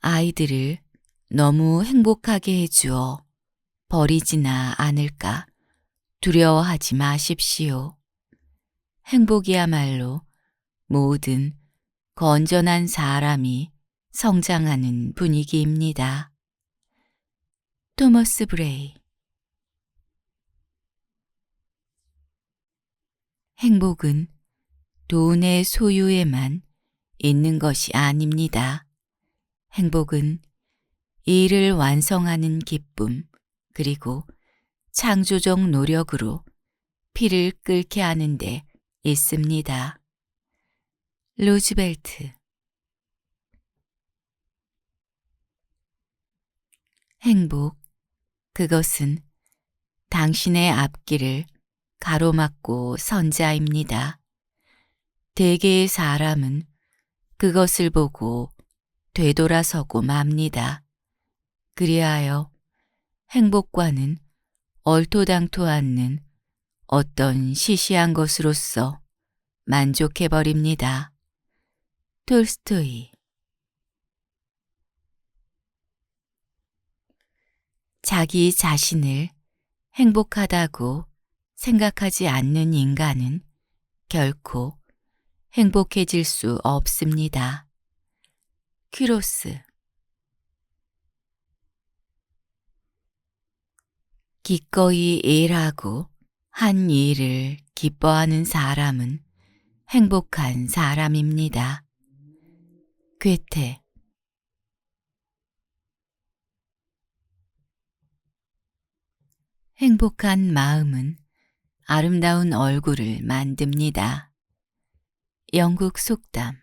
아이들을 너무 행복하게 해주어 버리지나 않을까 두려워하지 마십시오. 행복이야말로 모든 건전한 사람이 성장하는 분위기입니다. 토머스 브레이. 행복은 돈의 소유에만 있는 것이 아닙니다. 행복은 일을 완성하는 기쁨, 그리고 창조적 노력으로 피를 끓게 하는데 있습니다. 루즈벨트. 행복, 그것은 당신의 앞길을 가로막고 선 자입니다. 대개의 사람은 그것을 보고 되돌아서고 맙니다. 그리하여 행복과는 얼토당토 않는 어떤 시시한 것으로서 만족해버립니다. 톨스토이. 자기 자신을 행복하다고 생각하지 않는 인간은 결코 행복해질 수 없습니다. 퀴로스. 기꺼이 일하고 한 일을 기뻐하는 사람은 행복한 사람입니다. 괴테. 행복한 마음은 아름다운 얼굴을 만듭니다. 영국 속담.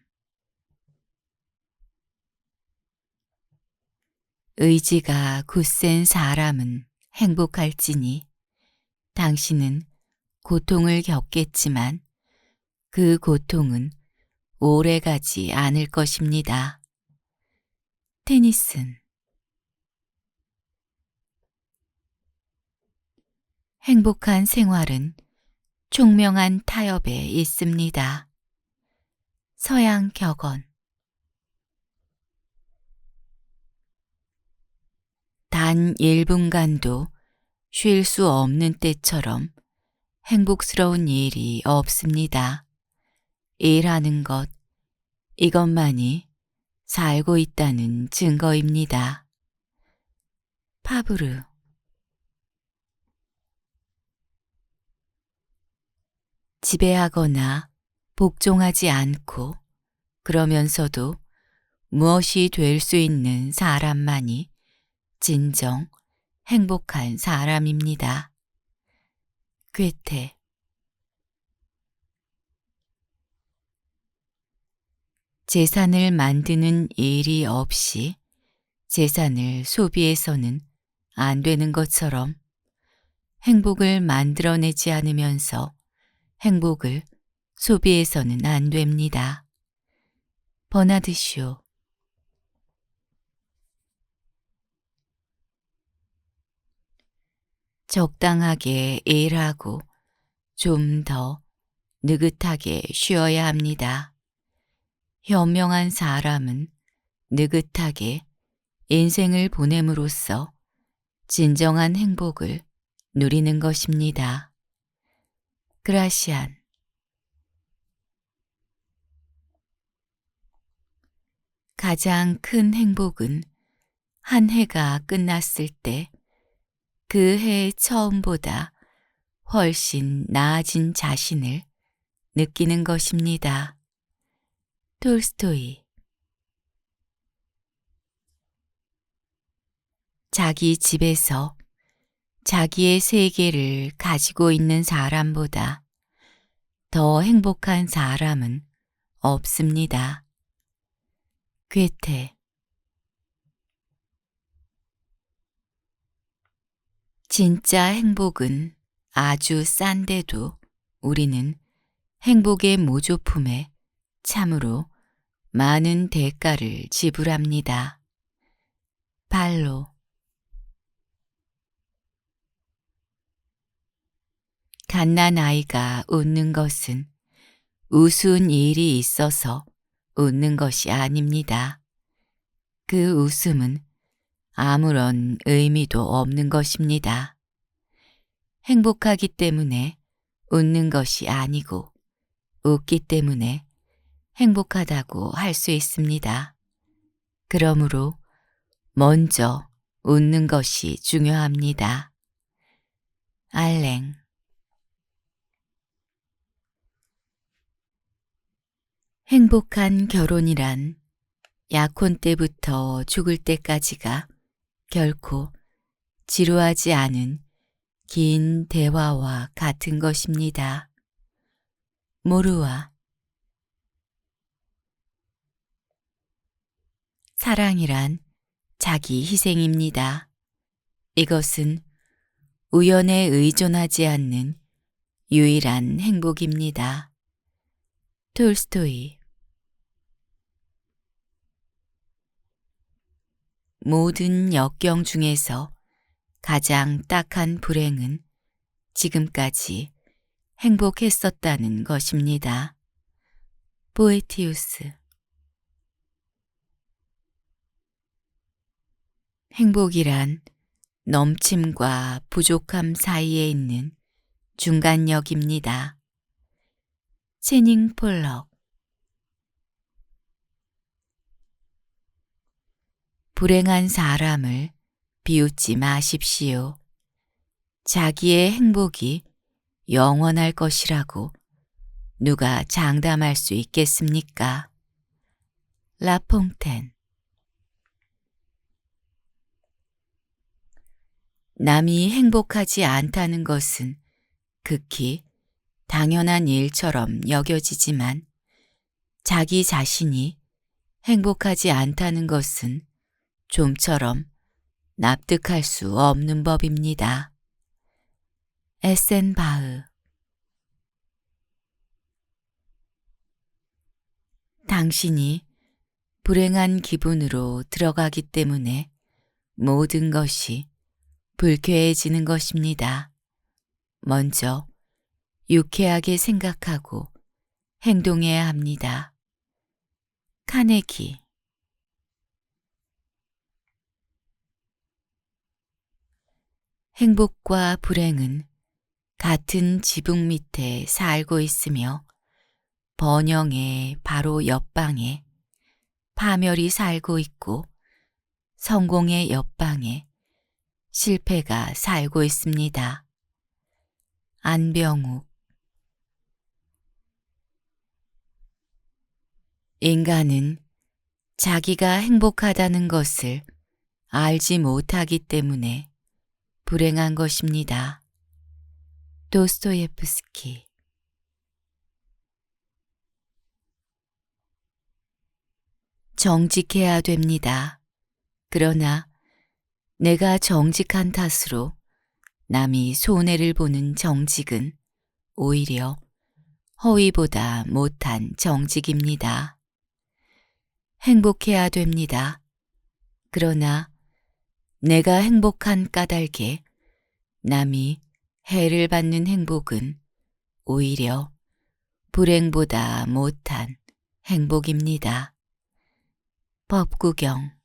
의지가 굳센 사람은 행복할지니 당신은 고통을 겪겠지만 그 고통은 오래가지 않을 것입니다. 테니슨. 행복한 생활은 총명한 타협에 있습니다. 서양 격언. 단 1분간도 쉴 수 없는 때처럼 행복스러운 일이 없습니다. 일하는 것, 이것만이 살고 있다는 증거입니다. 파브르. 지배하거나 복종하지 않고 그러면서도 무엇이 될 수 있는 사람만이 진정 행복한 사람입니다. 괴테. 재산을 만드는 일이 없이 재산을 소비해서는 안 되는 것처럼 행복을 만들어내지 않으면서 행복을 소비해서는 안 됩니다. 버나드 쇼. 적당하게 일하고 좀 더 느긋하게 쉬어야 합니다. 현명한 사람은 느긋하게 인생을 보냄으로써 진정한 행복을 누리는 것입니다. 그라시안. 가장 큰 행복은 한 해가 끝났을 때 그 해 처음보다 훨씬 나아진 자신을 느끼는 것입니다. 톨스토이. 자기 집에서 자기의 세계를 가지고 있는 사람보다 더 행복한 사람은 없습니다. 괴테. 진짜 행복은 아주 싼데도 우리는 행복의 모조품에 참으로 많은 대가를 지불합니다. 발로. 갓난아이가 웃는 것은 우스운 일이 있어서 웃는 것이 아닙니다. 그 웃음은 아무런 의미도 없는 것입니다. 행복하기 때문에 웃는 것이 아니고 웃기 때문에 행복하다고 할 수 있습니다. 그러므로 먼저 웃는 것이 중요합니다. 알랭. 행복한 결혼이란 약혼 때부터 죽을 때까지가 결코 지루하지 않은 긴 대화와 같은 것입니다. 모루아. 사랑이란 자기 희생입니다. 이것은 우연에 의존하지 않는 유일한 행복입니다. 톨스토이. 모든 역경 중에서 가장 딱한 불행은 지금까지 행복했었다는 것입니다. 보에티우스. 행복이란 넘침과 부족함 사이에 있는 중간역입니다. 체닝 폴럭. 불행한 사람을 비웃지 마십시오. 자기의 행복이 영원할 것이라고 누가 장담할 수 있겠습니까? 라퐁텐. 남이 행복하지 않다는 것은 극히 당연한 일처럼 여겨지지만 자기 자신이 행복하지 않다는 것은 좀처럼 납득할 수 없는 법입니다. 에센바흐. 당신이 불행한 기분으로 들어가기 때문에 모든 것이 불쾌해지는 것입니다. 먼저 유쾌하게 생각하고 행동해야 합니다. 카네기. 행복과 불행은 같은 지붕 밑에 살고 있으며 번영의 바로 옆방에 파멸이 살고 있고 성공의 옆방에 실패가 살고 있습니다. 안병욱. 인간은 자기가 행복하다는 것을 알지 못하기 때문에 불행한 것입니다. 도스토예프스키. 정직해야 됩니다. 그러나 내가 정직한 탓으로 남이 손해를 보는 정직은 오히려 허위보다 못한 정직입니다. 행복해야 됩니다. 그러나 내가 행복한 까닭에 남이 해를 받는 행복은 오히려 불행보다 못한 행복입니다. 법구경.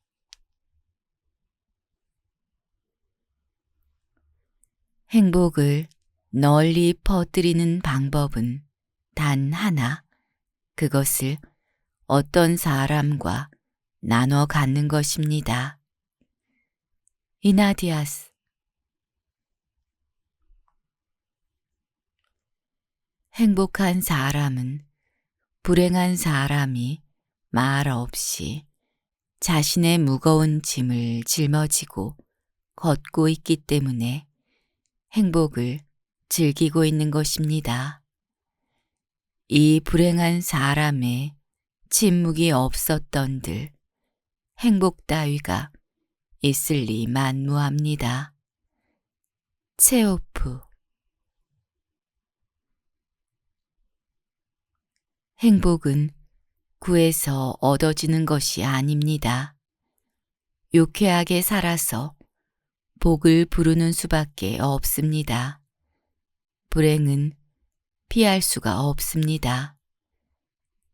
행복을 널리 퍼뜨리는 방법은 단 하나, 그것을 어떤 사람과 나눠 갖는 것입니다. 이나디아스. 행복한 사람은 불행한 사람이 말 없이 자신의 무거운 짐을 짊어지고 걷고 있기 때문에 행복을 즐기고 있는 것입니다. 이 불행한 사람의 침묵이 없었던들 행복 따위가 있을 리 만무합니다. 체오프. 행복은 구해서 얻어지는 것이 아닙니다. 유쾌하게 살아서 복을 부르는 수밖에 없습니다. 불행은 피할 수가 없습니다.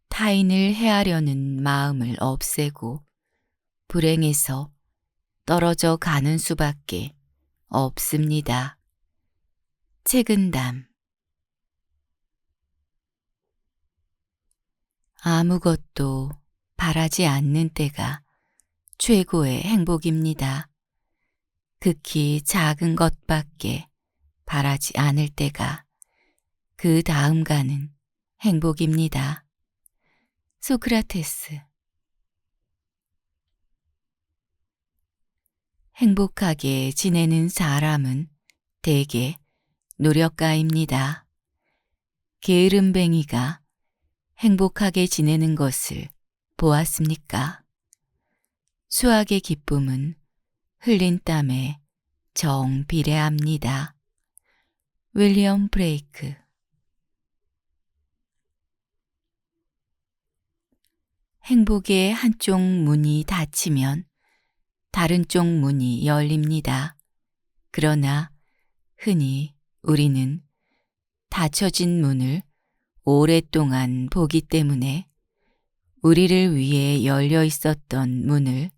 타인을 해하려는 마음을 없애고 불행에서 떨어져 가는 수밖에 없습니다. 책은담. 아무것도 바라지 않는 때가 최고의 행복입니다. 극히 작은 것밖에 바라지 않을 때가 그 다음가는 행복입니다. 소크라테스. 행복하게 지내는 사람은 대개 노력가입니다. 게으름뱅이가 행복하게 지내는 것을 보았습니까? 수학의 기쁨은 흘린 땀에 정 비례합니다. 윌리엄 브레이크. 행복의 한쪽 문이 닫히면 다른 쪽 문이 열립니다. 그러나 흔히 우리는 닫혀진 문을 오랫동안 보기 때문에 우리를 위해 열려 있었던 문을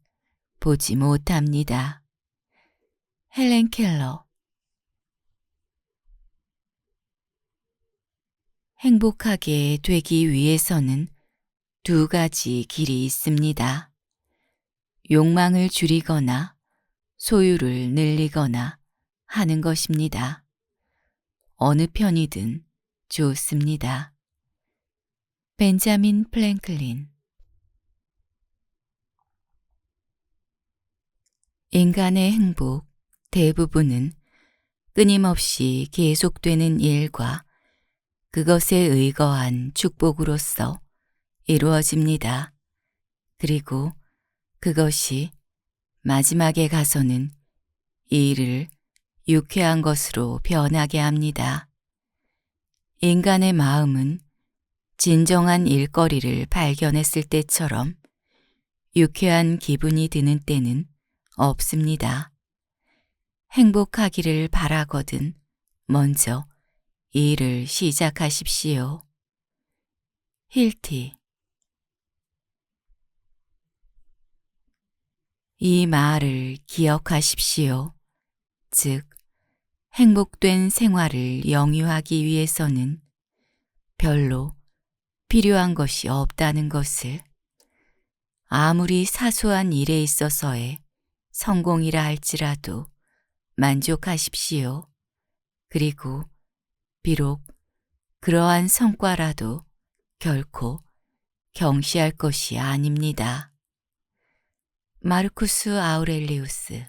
보지 못합니다. 헬렌 켈러. 행복하게 되기 위해서는 두 가지 길이 있습니다. 욕망을 줄이거나 소유를 늘리거나 하는 것입니다. 어느 편이든 좋습니다. 벤자민 플랭클린. 인간의 행복 대부분은 끊임없이 계속되는 일과 그것에 의거한 축복으로서 이루어집니다. 그리고 그것이 마지막에 가서는 이 일을 유쾌한 것으로 변하게 합니다. 인간의 마음은 진정한 일거리를 발견했을 때처럼 유쾌한 기분이 드는 때는 없습니다. 행복하기를 바라거든 먼저 이 일을 시작하십시오. 힐티. 이 말을 기억하십시오. 즉, 행복된 생활을 영유하기 위해서는 별로 필요한 것이 없다는 것을 아무리 사소한 일에 있어서의 성공이라 할지라도 만족하십시오. 그리고 비록 그러한 성과라도 결코 경시할 것이 아닙니다. 마르쿠스 아우렐리우스.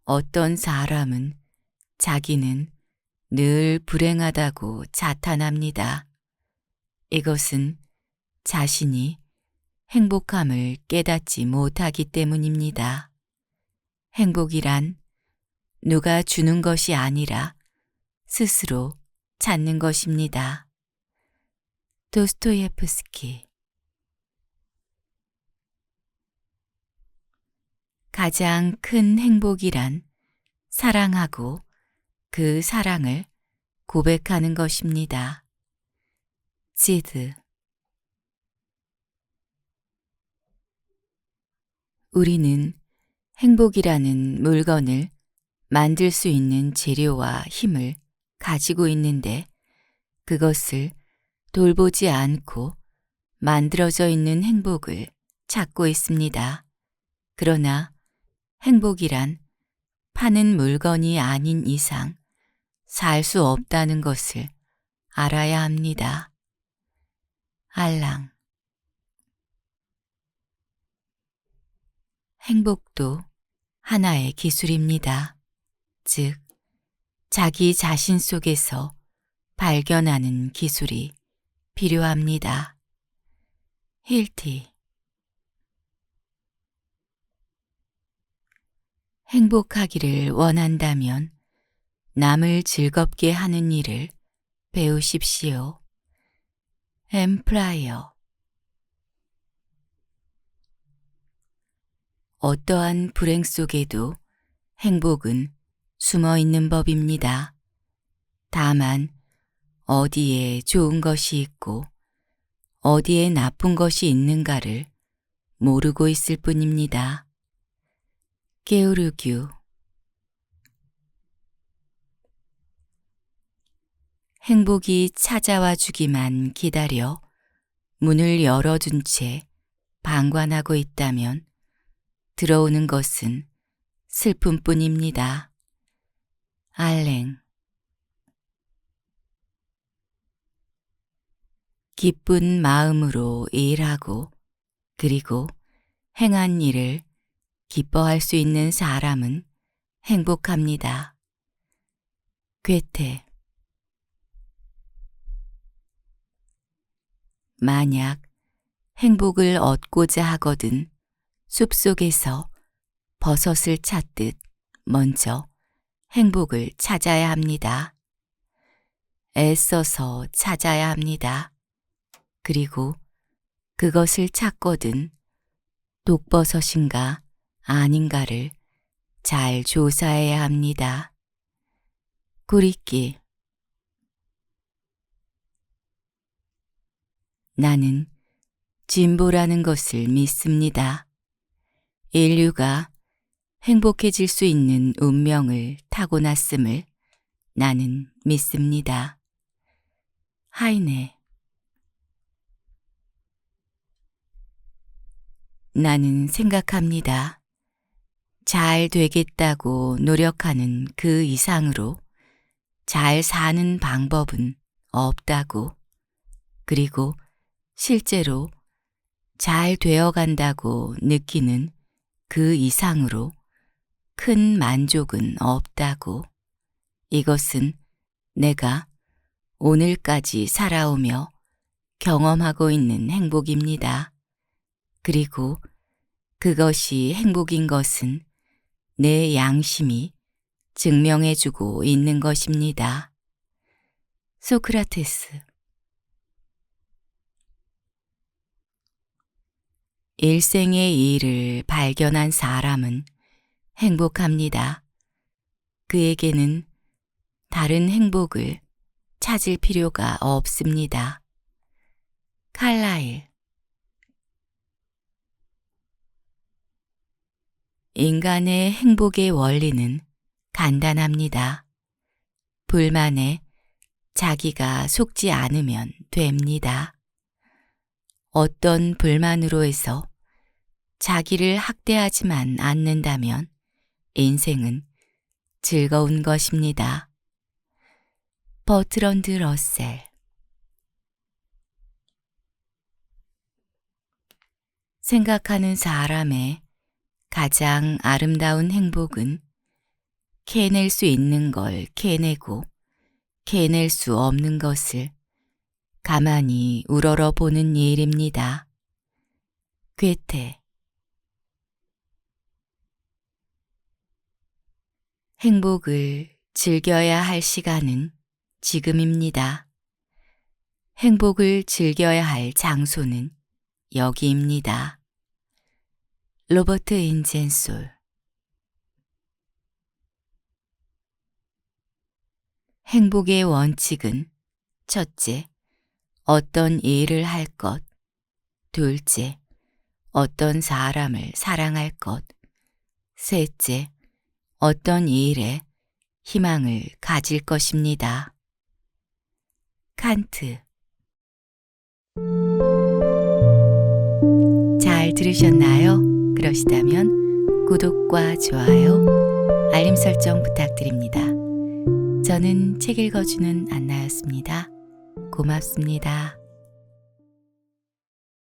어떤 사람은 자기는 늘 불행하다고 자탄합니다. 이것은 자신이 행복함을 깨닫지 못하기 때문입니다. 행복이란 누가 주는 것이 아니라 스스로 찾는 것입니다. 도스토예프스키. 가장 큰 행복이란 사랑하고 그 사랑을 고백하는 것입니다. 지드. 우리는 행복이라는 물건을 만들 수 있는 재료와 힘을 가지고 있는데 그것을 돌보지 않고 만들어져 있는 행복을 찾고 있습니다. 그러나 행복이란 파는 물건이 아닌 이상 살 수 없다는 것을 알아야 합니다. 알랑. 행복도 하나의 기술입니다. 즉, 자기 자신 속에서 발견하는 기술이 필요합니다. 힐티. 행복하기를 원한다면 남을 즐겁게 하는 일을 배우십시오. 엠플라이어. 어떠한 불행 속에도 행복은 숨어 있는 법입니다. 다만 어디에 좋은 것이 있고 어디에 나쁜 것이 있는가를 모르고 있을 뿐입니다. 게오르규. 행복이 찾아와 주기만 기다려 문을 열어둔 채 방관하고 있다면 들어오는 것은 슬픔뿐입니다. 알랭. 기쁜 마음으로 일하고 그리고 행한 일을 기뻐할 수 있는 사람은 행복합니다. 괴테. 만약 행복을 얻고자 하거든 숲속에서 버섯을 찾듯 먼저 행복을 찾아야 합니다. 애써서 찾아야 합니다. 그리고 그것을 찾거든 독버섯인가 아닌가를 잘 조사해야 합니다. 구리끼. 나는 진보라는 것을 믿습니다. 인류가 행복해질 수 있는 운명을 타고났음을 나는 믿습니다. 하이네. 나는 생각합니다. 잘 되겠다고 노력하는 그 이상으로 잘 사는 방법은 없다고. 그리고 실제로 잘 되어간다고 느끼는 그 이상으로 큰 만족은 없다고. 이것은 내가 오늘까지 살아오며 경험하고 있는 행복입니다. 그리고 그것이 행복인 것은 내 양심이 증명해주고 있는 것입니다. 소크라테스. 일생의 일을 발견한 사람은 행복합니다. 그에게는 다른 행복을 찾을 필요가 없습니다. 칼라일. 인간의 행복의 원리는 간단합니다. 불만에 자기가 속지 않으면 됩니다. 어떤 불만으로 해서 자기를 학대하지만 않는다면 인생은 즐거운 것입니다. 버트런드 러셀. 생각하는 사람의 가장 아름다운 행복은 캐낼 수 있는 걸 캐내고 캐낼 수 없는 것을 가만히 우러러 보는 일입니다. 괴테. 행복을 즐겨야 할 시간은 지금입니다. 행복을 즐겨야 할 장소는 여기입니다. 로버트 인젠솔. 행복의 원칙은 첫째, 어떤 일을 할 것, 둘째, 어떤 사람을 사랑할 것, 셋째, 어떤 일에 희망을 가질 것입니다. 칸트. 잘 들으셨나요? 그러시다면 구독과 좋아요, 알림 설정 부탁드립니다. 저는 책 읽어주는 안나였습니다. 고맙습니다.